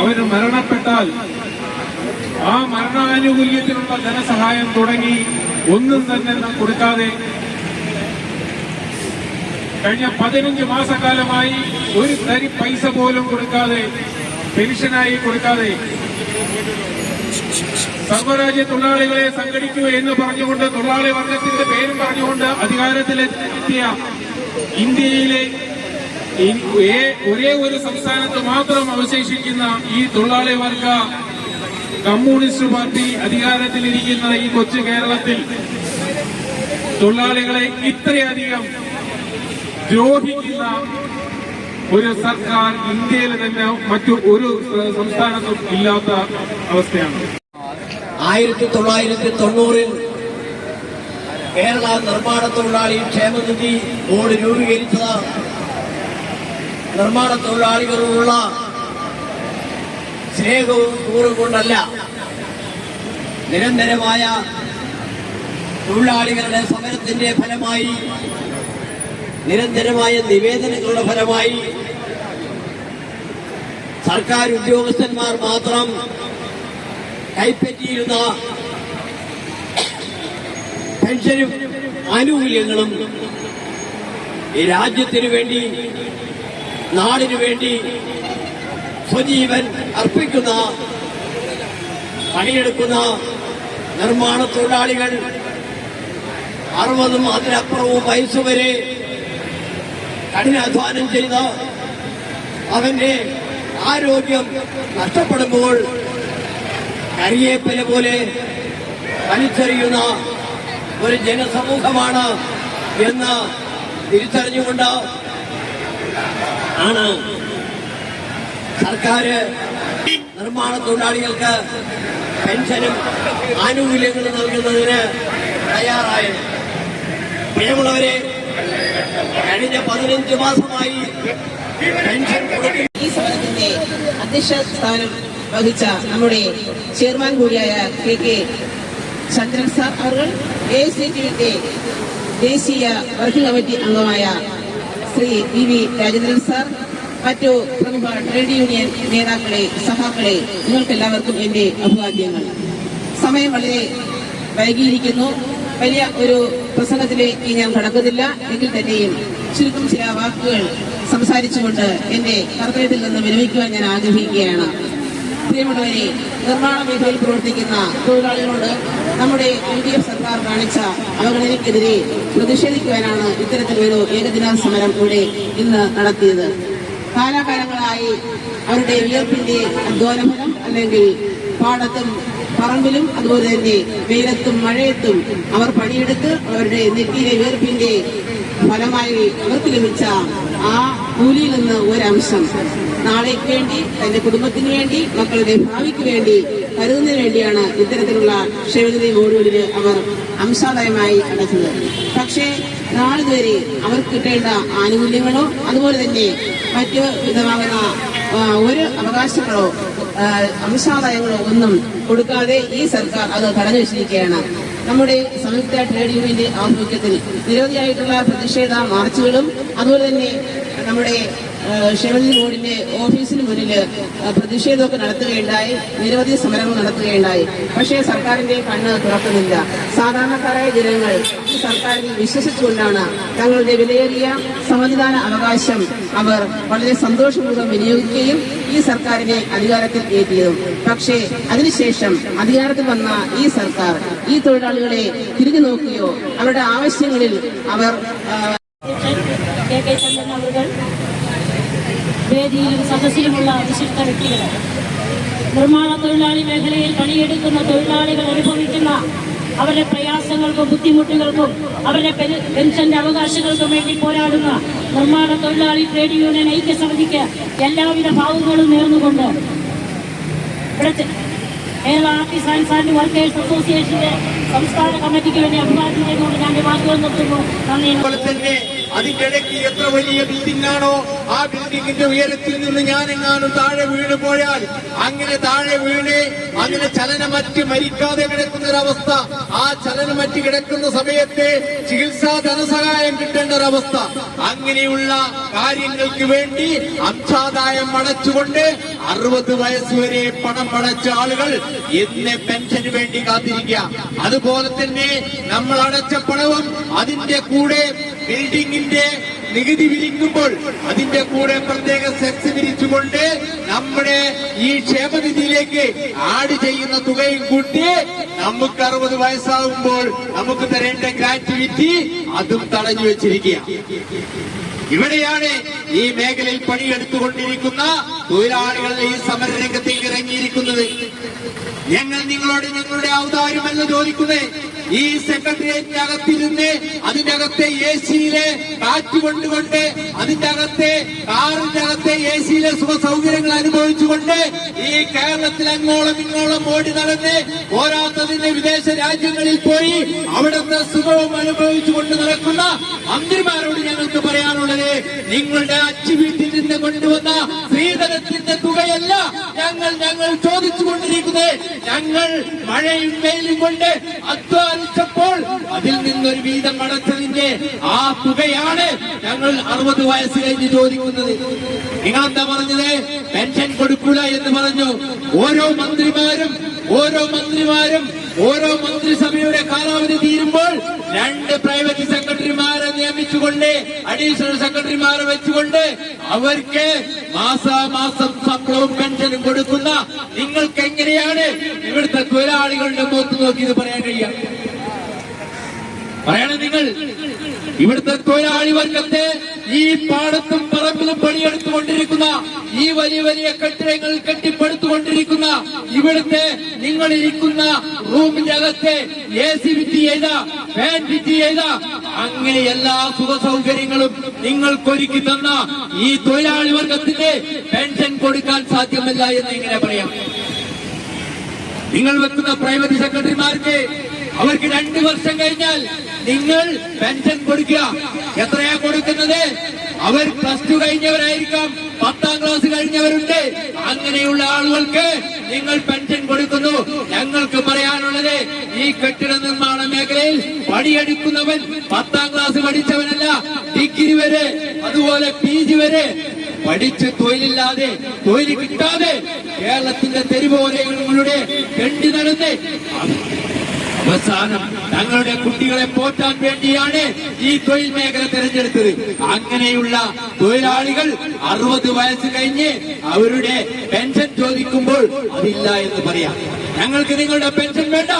അവർ മരണപ്പെട്ടാൽ ആ മരണാനുകൂല്യത്തിനുള്ള ധനസഹായം തുടങ്ങി ഒന്നും തന്നെ കൊടുക്കാതെ കഴിഞ്ഞ 15 മാസക്കാലമായി ഒരു തരി പൈസ പോലും കൊടുക്കാതെ, പെൻഷനായി കൊടുക്കാതെ സർവ്വരാജ്യ തൊഴിലാളികളെ സംഘടിക്കൂ എന്ന് പറഞ്ഞുകൊണ്ട്, തൊഴിലാളി വർഗത്തിന്റെ പേരും പറഞ്ഞുകൊണ്ട് അധികാരത്തിലെത്തിയ ഇന്ത്യയിലെ ഒരേ ഒരു സംസ്ഥാനത്ത് മാത്രം അവശേഷിക്കുന്ന ഈ തൊഴിലാളി വർഗ കമ്മ്യൂണിസ്റ്റ് പാർട്ടി അധികാരത്തിലിരിക്കുന്ന ഈ കൊച്ചു കേരളത്തിൽ തൊഴിലാളികളെ ഇത്രയധികം ദ്രോഹിക്കുന്ന ഒരു സർക്കാർ ഇന്ത്യയിൽ തന്നെ മറ്റു ഒരു സംസ്ഥാനത്തും ഇല്ലാത്ത അവസ്ഥയാണ്. 1990 കേരള നിർമ്മാണ തൊഴിലാളി ക്ഷേമനിധി ബോർഡ് രൂപീകരിച്ചത് നിർമ്മാണ തൊഴിലാളികളോടുള്ള സ്നേഹവും കൂറും കൊണ്ടല്ല, നിരന്തരമായ തൊഴിലാളികളുടെ സമരത്തിന്റെ ഫലമായി, നിരന്തരമായ നിവേദനങ്ങളുടെ ഫലമായി സർക്കാർ ഉദ്യോഗസ്ഥന്മാർ മാത്രം കൈപ്പറ്റിയിരുന്ന പെൻഷനും ആനുകൂല്യങ്ങളും ഈ രാജ്യത്തിനു വേണ്ടി, നാടിനു വേണ്ടി സ്വജീവൻ അർപ്പിക്കുന്ന, പണിയെടുക്കുന്ന നിർമ്മാണ തൊഴിലാളികൾ 60 അതിനപ്പുറവും വയസ്സുവരെ കഠിനാധ്വാനം ചെയ്ത് അവന്റെ ആരോഗ്യം നഷ്ടപ്പെടുമ്പോൾ കരിയേപ്പല പോലെ വലിച്ചെറിയുന്ന ഒരു ജനസമൂഹമാണ് എന്ന് തിരിച്ചറിഞ്ഞുകൊണ്ട് ആണ് സർക്കാർ നിർമ്മാണ തൊഴിലാളികൾക്ക് പെൻഷനും ആനുകൂല്യങ്ങളും നൽകുന്നതിന് തയ്യാറായത്. പ്രിയമുള്ളവരെ, കഴിഞ്ഞ 15 മാസമായി പെൻഷൻ കൊടുക്കുന്ന ഈ സമരത്തിന്റെ അധ്യക്ഷ സ്ഥാനം വഹിച്ച നമ്മുടെ ചെയർമാൻ കൂടിയായ കെ ചന്ദ്രൻ സാർ അവർ, AICTUവിന്റെ ദേശീയ വർക്കിംഗ് കമ്മിറ്റി അംഗമായ ശ്രീ വി രാജേന്ദ്രൻ സാർ, മറ്റു പ്രമുഖ ട്രേഡ് യൂണിയൻ നേതാക്കളെ, സഹാക്കളെ, നിങ്ങൾക്കെല്ലാവർക്കും എന്റെ അഭിവാദ്യങ്ങൾ. സമയം വളരെ വൈകിയിരിക്കുന്നു. വലിയ ഒരു പ്രസംഗത്തിലേക്ക് ഞാൻ കടക്കുന്നില്ല. എങ്കിൽ തന്നെയും ചുരുക്കം ചില വാക്കുകൾ സംസാരിച്ചുകൊണ്ട് എന്റെ കർത്തവ്യത്തിൽ നിന്ന് വിരമിക്കുവാൻ ഞാൻ ആഗ്രഹിക്കുകയാണ്. പ്രിയമുള്ളവരെ, നിർമ്മാണ മേഖലയിൽ പ്രവർത്തിക്കുന്ന തൊഴിലാളികളോട് നമ്മുടെ LDF സർക്കാർ കാണിച്ച അവഗണനയ്ക്കെതിരെ പ്രതിഷേധിക്കുവാനാണ് ഇത്തരത്തിലൊരു ഏകദിന സമരം ഇവിടെ ഇന്ന് നടത്തിയത്. കാലാകാലങ്ങളായി അവരുടെ വിയർപ്പിന്റെ അധ്വാനഫലം, അല്ലെങ്കിൽ പാടത്തും പറമ്പിലും അതുപോലെ തന്നെ വെയിലത്തും മഴയത്തും അവർ പണിയെടുത്ത് അവരുടെ നെറ്റിയിലെ വിയർപ്പിന്റെ ഫലമായി അവർക്ക് ലഭിച്ച ആ കൂലിയിൽ നിന്ന് ഒരംശം നാളേക്ക് വേണ്ടി, തന്റെ കുടുംബത്തിന് വേണ്ടി, മക്കളുടെ ഭാവിക്ക് വേണ്ടി കരുതുന്നതിന് വേണ്ടിയാണ് ഇത്തരത്തിലുള്ള ക്ഷേമനിധി ബോർഡുകളിൽ അവർ അംശാദായമായി അടച്ചത്. പക്ഷേ നാളിതുവരെ അവർക്ക് കിട്ടേണ്ട ആനുകൂല്യങ്ങളോ അതുപോലെ തന്നെ മറ്റു വിധമാകുന്ന ഒരു അവകാശങ്ങളോ അംശാദായങ്ങളോ ഒന്നും കൊടുക്കാതെ ഈ സർക്കാർ അത് തടഞ്ഞു വെച്ചിരിക്കുകയാണ്. നമ്മുടെ സംയുക്ത ട്രേഡ് യൂണിയന്റെ ആഭിമുഖ്യത്തിൽ നിരവധിയായിട്ടുള്ള പ്രതിഷേധ മാർച്ചുകളും അതുപോലെ തന്നെ നമ്മുടെ ക്ഷേമനിധി ബോർഡിന്റെ ഓഫീസിന് മുന്നിൽ പ്രതിഷേധമൊക്കെ നടത്തുകയുണ്ടായി, നിരവധി സമരങ്ങൾ നടത്തുകയുണ്ടായി. പക്ഷേ സർക്കാരിന്റെ കണ്ണ് തുറക്കുന്നില്ല. സാധാരണക്കാരായ ജനങ്ങൾ ഈ സർക്കാരിനെ വിശ്വസിച്ചുകൊണ്ടാണ് തങ്ങളുടെ വിലയേറിയ സമ്മതിദാന അവകാശം അവർ വളരെ സന്തോഷപൂർവ്വം വിനിയോഗിക്കുകയും ഈ സർക്കാരിനെ അധികാരത്തിൽ ഏറ്റിയതും. പക്ഷേ അതിനുശേഷം അധികാരത്തിൽ വന്ന ഈ സർക്കാർ ഈ തൊഴിലാളികളെ തിരിഞ്ഞു നോക്കുകയോ അവരുടെ ആവശ്യങ്ങളിൽ അവർ വേദിയിലും സദസ്സിലുമുള്ള വിശിഷ്ട വ്യക്തികൾ, നിർമ്മാണ തൊഴിലാളി മേഖലയിൽ പണിയെടുക്കുന്ന തൊഴിലാളികൾ അനുഭവിക്കുന്ന അവരുടെ പ്രയാസങ്ങൾക്കും ബുദ്ധിമുട്ടുകൾക്കും അവരുടെ പെൻഷന്റെ അവകാശങ്ങൾക്കും വേണ്ടി പോരാടുന്ന നിർമ്മാണ തൊഴിലാളി ട്രേഡ് യൂണിയൻ ഐക്യസമിതിക്ക് എല്ലാവിധ ഭാവങ്ങളും നേർന്നുകൊണ്ട് ഇവിടുത്തെ കേരള ആർട്ടിസൻസ് ആൻഡ് വർക്കേഴ്സ് അസോസിയേഷന്റെ സംസ്ഥാന കമ്മിറ്റിക്ക് വേണ്ടി അഭിവാദ്യം ചെയ്തുകൊണ്ട് ഞാൻ വാക്കുകൾ നിർത്തുന്നു. നന്ദി. അതിന്റെ ഇടയ്ക്ക് എത്ര വലിയ ബിൽഡിംഗ് ആണോ ആ ബിൽഡിങ്ങിന്റെ ഉയരത്തിൽ നിന്ന് ഞാനെങ്ങാനും താഴെ വീണ് പോയാൽ അങ്ങനെ താഴെ വീണ് അങ്ങനെ ചലനമറ്റ് മരിക്കാതെ കിടക്കുന്ന ഒരവസ്ഥ, ആ ചലനമറ്റ് കിടക്കുന്ന സമയത്ത് ചികിത്സാ ധനസഹായം കിട്ടേണ്ട ഒരവസ്ഥ, അങ്ങനെയുള്ള കാര്യങ്ങൾക്ക് വേണ്ടി അംശാദായം അടച്ചുകൊണ്ട് 60 വയസ്സുവരെ പണം അടച്ച ആളുകൾ ഇന്ന് പെൻഷന് വേണ്ടി കാത്തിരിക്കുക. അതുപോലെ തന്നെ നമ്മൾ അടച്ച പണവും അതിന്റെ കൂടെ ബിൽഡിങ്ങിന്റെ നികുതി വിരിക്കുമ്പോൾ അതിന്റെ കൂടെ പ്രത്യേക സെക്സ് വിരിച്ചുകൊണ്ട് നമ്മുടെ ഈ ക്ഷേമനിധിയിലേക്ക് ആഡ് ചെയ്യുന്ന തുകയും കൂട്ടി നമുക്ക് 60 വയസ്സാകുമ്പോൾ നമുക്ക് തരേണ്ട ഗ്രാറ്റുവിറ്റി അതും തടഞ്ഞു വെച്ചിരിക്കുക. ഇവിടെയാണ് ഈ മേഖലയിൽ പണിയെടുത്തുകൊണ്ടിരിക്കുന്ന തൊഴിലാളികൾ ഈ സമരരംഗത്തേക്ക് ഇറങ്ങിയിരിക്കുന്നത്. ഞങ്ങൾ നിങ്ങളോട് ഞങ്ങളുടെ ഔദാര്യമല്ല ചോദിക്കുന്നത്. ഈ സെക്രട്ടേറിയറ്റിന്റെ അകത്തിരുന്ന് അതിന്റെ അകത്തെ എസിയിലെ കാറ്റ് കൊണ്ടുകൊണ്ട് അതിന്റെ അകത്തെ കാറിന്റെ അകത്തെ എസിയിലെ സുഖ സൗകര്യങ്ങൾ അനുഭവിച്ചുകൊണ്ട് ഈ കേരളത്തിൽ അങ്ങോളം ഇങ്ങോളം ഓടി നടന്ന് പോരാത്തതിന്റെ വിദേശ രാജ്യങ്ങളിൽ പോയി അവിടുത്തെ സുഖവും അനുഭവിച്ചുകൊണ്ട് നടക്കുന്ന മന്ത്രിമാരോട് ഞങ്ങൾക്ക് പറയാനുള്ളത്, നിങ്ങളുടെ അച്ചു വീട്ടിൽ നിന്ന് കൊണ്ടുവന്ന സ്ത്രീധനത്തിന്റെ തുകയല്ല ഞങ്ങൾ ചോദിച്ചുകൊണ്ടിരിക്കുന്നത്. ഞങ്ങൾ മഴയും വെയിലും കൊണ്ട് അധ്വാനിച്ചപ്പോൾ അതിൽ നിന്നൊരു വീതം അടച്ചതിന്റെ ആ തുകയാണ് ഞങ്ങൾ 60 വയസ്സ് കഴിഞ്ഞ് ചോദിക്കുന്നത്. നിങ്ങളെന്താ പറഞ്ഞത്? പെൻഷൻ കൊടുക്കൂല എന്ന് പറഞ്ഞു. ഓരോ മന്ത്രിമാരും ഓരോ മന്ത്രിസഭയുടെ കാലാവധി തീരുമ്പോൾ 2 പ്രൈവറ്റ് സെക്രട്ടറിമാരെ നിയമിച്ചുകൊണ്ട് അഡീഷണൽ സെക്രട്ടറിമാരെ വെച്ചുകൊണ്ട് അവർക്ക് മാസാമാസം ശമ്പളവും പെൻഷനും കൊടുക്കുന്ന നിങ്ങൾക്ക് എങ്ങനെയാണ് ഇവിടുത്തെ തൊഴിലാളികളുടെ മുഖത്ത് നോക്കി ഇത് പറയാൻ കഴിയാം? പറയണം നിങ്ങൾ. ഇവിടുത്തെ തൊഴിലാളി വർഗത്തെ ഈ പാടത്തും പറമ്പിലും പണിയെടുത്തുകൊണ്ടിരിക്കുന്ന, ഈ വലിയ വലിയ കെട്ടിടങ്ങൾ കെട്ടിപ്പടുത്തുകൊണ്ടിരിക്കുന്ന, ഇവിടുത്തെ നിങ്ങളിരിക്കുന്ന റൂമിന്റെ അകത്തെ AC ഫിറ്റ് ചെയ്ത, ഫാൻ ഫിറ്റ് ചെയ്ത, അങ്ങനെ എല്ലാ സുഖ സൗകര്യങ്ങളും നിങ്ങൾക്കൊരുക്കി തന്ന ഈ തൊഴിലാളി വർഗത്തിന്റെ പെൻഷൻ കൊടുക്കാൻ സാധ്യമല്ല എന്ന് എങ്ങനെ പറയാം? നിങ്ങൾ വെക്കുന്ന പ്രൈവറ്റ് സെക്രട്ടറിമാർക്ക് അവർക്ക് 2 വർഷം കഴിഞ്ഞാൽ നിങ്ങൾ പെൻഷൻ കൊടുക്കുക. എത്രയാ കൊടുക്കുന്നത്? അവർ +2 കഴിഞ്ഞവരായിരിക്കാം, 10ാം ക്ലാസ് കഴിഞ്ഞവരുണ്ട്. അങ്ങനെയുള്ള ആളുകൾക്ക് നിങ്ങൾ പെൻഷൻ കൊടുക്കുന്നു. ഞങ്ങൾക്ക് പറയാനുള്ളത്, ഈ കെട്ടിട നിർമ്മാണ മേഖലയിൽ പണിയെടുക്കുന്നവൻ 10ാം ക്ലാസ് പഠിച്ചവനല്ല, ഡിഗ്രി വരെ അതുപോലെ PG വരെ പഠിച്ച് തൊഴിൽ കിട്ടാതെ കേരളത്തിന്റെ തെരുവോരങ്ങളുടെ കെട്ടി നടന്ന് അവസാനം തങ്ങളുടെ കുട്ടികളെ പോറ്റാൻ വേണ്ടിയാണ് ഈ തൊഴിൽ മേഖല തിരഞ്ഞെടുത്തത്. അങ്ങനെയുള്ള തൊഴിലാളികൾ 60 വയസ്സ് കഴിഞ്ഞ് അവരുടെ പെൻഷൻ ചോദിക്കുമ്പോൾ അതില്ല എന്ന് പറയാം. ഞങ്ങൾക്ക് നിങ്ങളുടെ പെൻഷൻ വേണ്ട,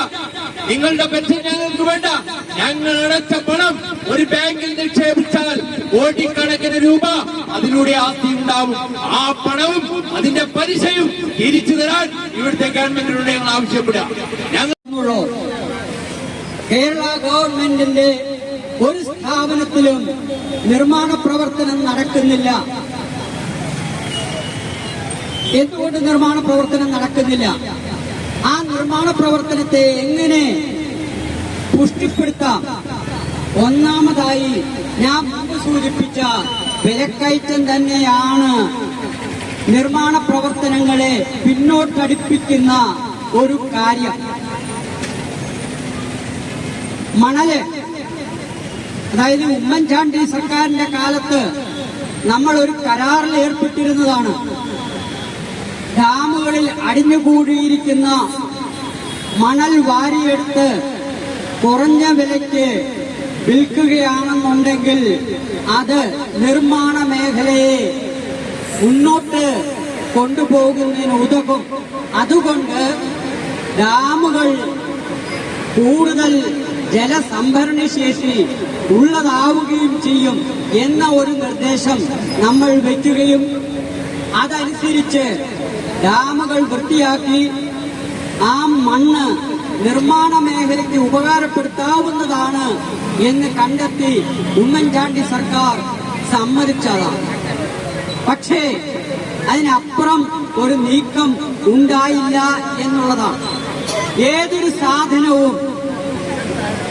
നിങ്ങളുടെ പെൻഷൻ ഞങ്ങൾക്ക് വേണ്ട. ഞങ്ങൾ അടച്ച പണം ഒരു ബാങ്കിൽ നിക്ഷേപിച്ചാൽ കോടിക്കണക്കിന് രൂപ അതിലൂടെ ആസ്തി ഉണ്ടാവും. ആ പണവും അതിന്റെ പലിശയും തിരിച്ചു തരാൻ ഇവിടുത്തെ ഗവൺമെന്റിനോട് ഞങ്ങൾ ആവശ്യപ്പെടുക. ഞങ്ങൾ കേരള ഗവൺമെന്റിന്റെ ഒരു സ്ഥാപനത്തിലും നിർമ്മാണ പ്രവർത്തനം നടക്കുന്നില്ല. എന്തുകൊണ്ട് നിർമ്മാണ പ്രവർത്തനം നടക്കുന്നില്ല? ആ നിർമ്മാണ പ്രവർത്തനത്തെ എങ്ങനെ പുഷ്ടിപ്പെടുത്താം? ഒന്നാമതായി ഞാൻ മുമ്പ് സൂചിപ്പിച്ച വിലക്കയറ്റം തന്നെയാണ് നിർമ്മാണ പ്രവർത്തനങ്ങളെ പിന്നോട്ടടിപ്പിക്കുന്ന ഒരു കാര്യം. മണല്, അതായത് ഉമ്മൻചാണ്ടി സർക്കാരിന്റെ കാലത്ത് നമ്മൾ ഒരു കരാറിൽ ഏർപ്പെട്ടിരുന്നതാണ്. ഡാമുകളിൽ അടിഞ്ഞുകൂടിയിരിക്കുന്ന മണൽ വാരിയെടുത്ത് കുറഞ്ഞ വിലയ്ക്ക് വിൽക്കുകയാണെന്നുണ്ടെങ്കിൽ അത് നിർമ്മാണ മേഖലയെ മുന്നോട്ട് കൊണ്ടുപോകുന്നതിന് ഉതകും. അതുകൊണ്ട് ഡാമുകൾ കൂടുതൽ ജലസംഭരണ ശേഷി ഉള്ളതാവുകയും ചെയ്യും എന്ന ഒരു നിർദ്ദേശം നമ്മൾ വയ്ക്കുകയും അതനുസരിച്ച് ഡാമുകൾ വൃത്തിയാക്കി ആ മണ്ണ് നിർമ്മാണ മേഖലയ്ക്ക് ഉപകാരപ്പെടുത്താവുന്നതാണ് എന്ന് കണ്ടെത്തി ഉമ്മൻചാണ്ടി സർക്കാർ സമ്മതിച്ചതാണ്. പക്ഷേ അതിനപ്പുറം ഒരു നീക്കം ഉണ്ടായില്ല എന്നുള്ളതാണ്. ഏതൊരു സാധനവും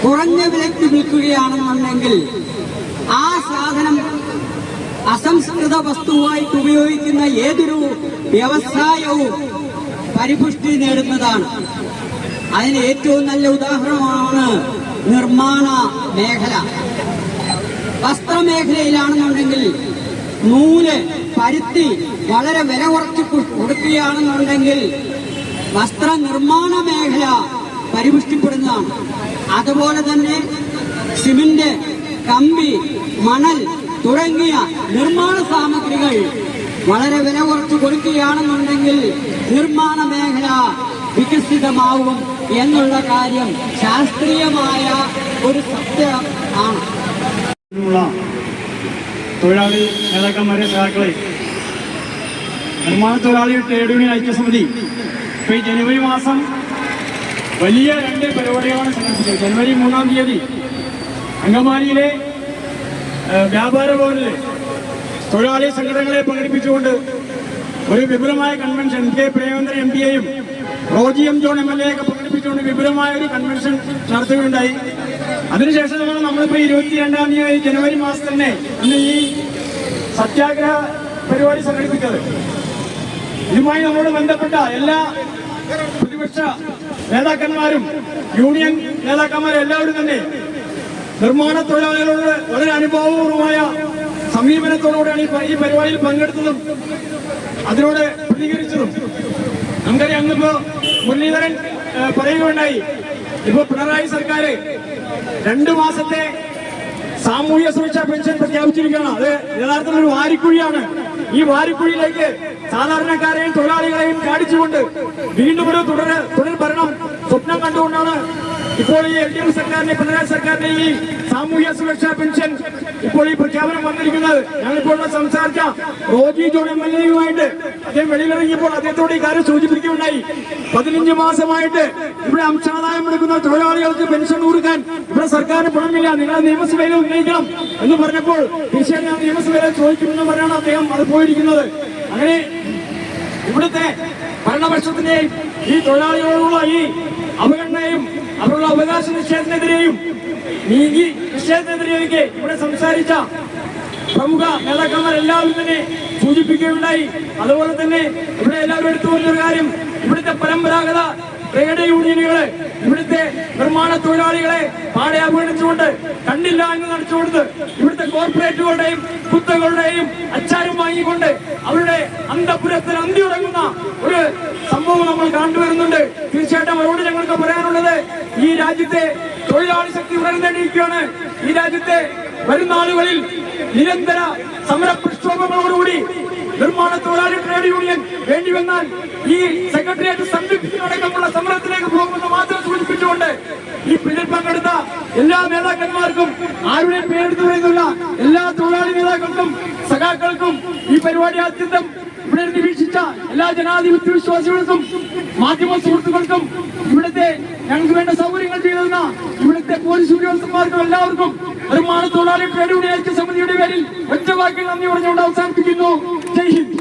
കുറഞ്ഞ വിലയ്ക്ക് വിൽക്കുകയാണെന്നുണ്ടെങ്കിൽ ആ സാധനം അസംസ്കൃത വസ്തുവായിട്ട് ഉപയോഗിക്കുന്ന ഏതൊരു വ്യവസായവും പരിപുഷ്ടി നേടുന്നതാണ്. അതിന് ഏറ്റവും നല്ല ഉദാഹരണമാണ് നിർമ്മാണ മേഖല. വസ്ത്രമേഖലയിലാണെന്നുണ്ടെങ്കിൽ നൂല്, പരുത്തി വളരെ വില കുറച്ച് കൊടുക്കുകയാണെന്നുണ്ടെങ്കിൽ വസ്ത്രനിർമ്മാണ മേഖല പരിപുഷ്ടിപ്പെടുന്നതാണ്. അതുപോലെ തന്നെ സിമന്റ്, കമ്പി, മണൽ തുടങ്ങിയ നിർമ്മാണ സാമഗ്രികൾ വളരെ വില കുറച്ച് കൊടുക്കുകയാണെന്നുണ്ടെങ്കിൽ നിർമ്മാണ മേഖല വികസിതമാവും എന്നുള്ള കാര്യം ശാസ്ത്രീയമായ ഒരു സത്യമാണ്. തൊഴിലാളി നേതാക്കന്മാരെ, സഹാക്കളെ, നിർമ്മാണ തൊഴിലാളി ട്രേഡ് യൂണിയൻ ഐക്യസമിതി ഇപ്പൊ ഈ ജനുവരി മാസം വലിയ 2 പരിപാടികളാണ് സംഘടിപ്പിച്ചത്. ജനുവരി 3-ാം തീയതി അങ്കമാലിയിലെ വ്യാപാര ഭവനിലെ തൊഴിലാളി സംഘടനകളെ പങ്കെടുപ്പിച്ചുകൊണ്ട് ഒരു വിപുലമായ കൺവെൻഷൻ കെ പ്രേമേന്ദ്രൻ MP-യെയും റോജി എം ജോൺ MLA ഒക്കെ പങ്കെടുപ്പിച്ചുകൊണ്ട് വിപുലമായ ഒരു കൺവെൻഷൻ നടത്തുകയുണ്ടായി. അതിനുശേഷമാണ് നമ്മളിപ്പോ 22-ാം തീയതി ജനുവരി മാസം തന്നെ ഇന്ന് ഈ സത്യാഗ്രഹ പരിപാടി സംഘടിപ്പിച്ചത്. ഇതുമായി നമ്മളോട് ബന്ധപ്പെട്ട എല്ലാ പ്രതിപക്ഷ നേതാക്കന്മാരും യൂണിയൻ നേതാക്കന്മാരും എല്ലാവരും തന്നെ നിർമ്മാണ തൊഴിലാളികളോട് വളരെ അനുഭവപൂർവമായ സമീപനത്തോടുകൂടിയാണ് ഈ പരിപാടിയിൽ പങ്കെടുത്തതും അതിനോട് പ്രതികരിച്ചതും. നമുക്കറിയാം, അങ്ങിപ്പോ മുരളീധരൻ പറയുകയുണ്ടായി, ഇപ്പൊ പിണറായി സർക്കാർ 2 മാസത്തെ സാമൂഹ്യ സുരക്ഷാ പെൻഷൻ പ്രഖ്യാപിച്ചിരിക്കുകയാണ്. അത് യഥാർത്ഥത്തിൽ ഒരു വാരിക്കുഴിയാണ്. ഈ വാരിക്കുഴിയിലേക്ക് സാധാരണക്കാരെയും തൊഴിലാളികളെയും ചാടിച്ചുകൊണ്ട് വീണ്ടും ഒരു തുടർ ഭരണം സ്വപ്നം കണ്ടുകൊണ്ടാണ് ഇപ്പോൾ ഈ LDF സർക്കാരിന്റെ, പിണറായി സർക്കാരിന്റെ ഈ സാമൂഹ്യ സുരക്ഷാ പെൻഷൻ ഇപ്പോൾ ഈ പ്രഖ്യാപനം വന്നിരിക്കുന്നത്. ഞങ്ങളിപ്പോൾ സംസാരിച്ച റോജി ജോൺ MLA-യുമായിട്ട് അദ്ദേഹം വെളിയിലിറങ്ങിയപ്പോൾ അദ്ദേഹത്തോട് ഈ കാര്യം സൂചിപ്പിക്കുകയുണ്ടായി. 15 മാസമായിട്ട് ഇവിടെ അംശാദായം എടുക്കുന്ന തൊഴിലാളികൾക്ക് പെൻഷൻ കൊടുക്കാൻ ഇവിടെ സർക്കാരിന് പണമില്ല, നിങ്ങൾ നിയമസഭയിൽ ഉന്നയിക്കണം എന്ന് പറഞ്ഞപ്പോൾ തീർച്ചയായും ഞാൻ നിയമസഭയിൽ ചോദിക്കുമെന്ന് പറഞ്ഞാണ് അദ്ദേഹം അത് പോയിരിക്കുന്നത്. അങ്ങനെ ഇവിടുത്തെ ഭരണപക്ഷത്തിന്റെയും ഈ തൊഴിലാളികളോടുള്ള ഈ അവഗണനയും അവരുടെ അവകാശ നിഷേധത്തിനെതിരെയും നീതി നിഷേധത്തിനെതിരെയൊക്കെ ഇവിടെ സംസാരിച്ച പ്രമുഖ നേതാക്കന്മാരെല്ലാവരും തന്നെ സൂചിപ്പിക്കുകയുണ്ടായി. അതുപോലെ തന്നെ ഇവിടെ എല്ലാവരും എടുത്തു പറഞ്ഞൊരു കാര്യം, ഇവിടുത്തെ പരമ്പരാഗത ട്രേഡ് യൂണിയനുകളെ, ഇവിടുത്തെ നിർമ്മാണ തൊഴിലാളികളെ പാടെ അവഗണിച്ചുകൊണ്ട് കണ്ടില്ല എന്ന് നടിച്ചുകൊടുത്ത് ഇവിടുത്തെ കോർപ്പറേറ്റുകളുടെയും കുത്തകളുടെയും അച്ചാരം വാങ്ങിക്കൊണ്ട് അവരുടെ അന്തപുരത്തിൽ അന്തിയുറങ്ങുന്ന ഒരു സംഭവം നമ്മൾ കണ്ടുവരുന്നുണ്ട്. തീർച്ചയായിട്ടും അവരോട് ഞങ്ങൾക്ക് പറയാനുള്ളത്, ഈ രാജ്യത്തെ തൊഴിലാളി ശക്തി ഉണർന്നേണ്ടിയിരിക്കുകയാണ്. ഈ രാജ്യത്തെ വരുന്ന ആളുകളിൽ നിരന്തര സമര പ്രക്ഷോഭങ്ങളോടുകൂടി നിർമ്മാണ തൊഴിലാളി ട്രേഡ് യൂണിയൻ വേണ്ടിവന്നാൽ ഈ സെക്രട്ടേറിയറ്റ് സംരക്ഷിക്കുന്നതടക്കമുള്ള സമരത്തിലേക്ക് പോകുമെന്ന് മാത്രം സൂചിപ്പിച്ചുകൊണ്ട് ഈ പിന്നിൽ പങ്കെടുത്ത എല്ലാ നേതാക്കന്മാർക്കും, ആരുടെയും പേരെടുത്തു പറയുന്നില്ല, എല്ലാ തൊഴിലാളി നേതാക്കൾക്കും സഖാക്കൾക്കും ഈ പരിപാടി അത്യന്തം ഇവിടെ വീക്ഷിച്ച എല്ലാ ജനാധിപത്യ വിശ്വാസികൾക്കും മാധ്യമ സുഹൃത്തുക്കൾക്കും ഇവിടുത്തെ ഞങ്ങൾക്ക് വേണ്ട സൗകര്യങ്ങൾ ചെയ്തിരുന്ന ഇവിടുത്തെ പോലീസ് ഉദ്യോഗസ്ഥന്മാർക്കും എല്ലാവർക്കും നിർമ്മാണ തൊഴിലാളി ട്രേഡ് യൂണിയൻ ഐക്യസമിതിയുടെ പേരിൽ ഒറ്റവാക്കിൽ നന്ദി പറഞ്ഞുകൊണ്ട് അവസാനിപ്പിക്കുന്നു. ജയ് ഹിന്ദ്.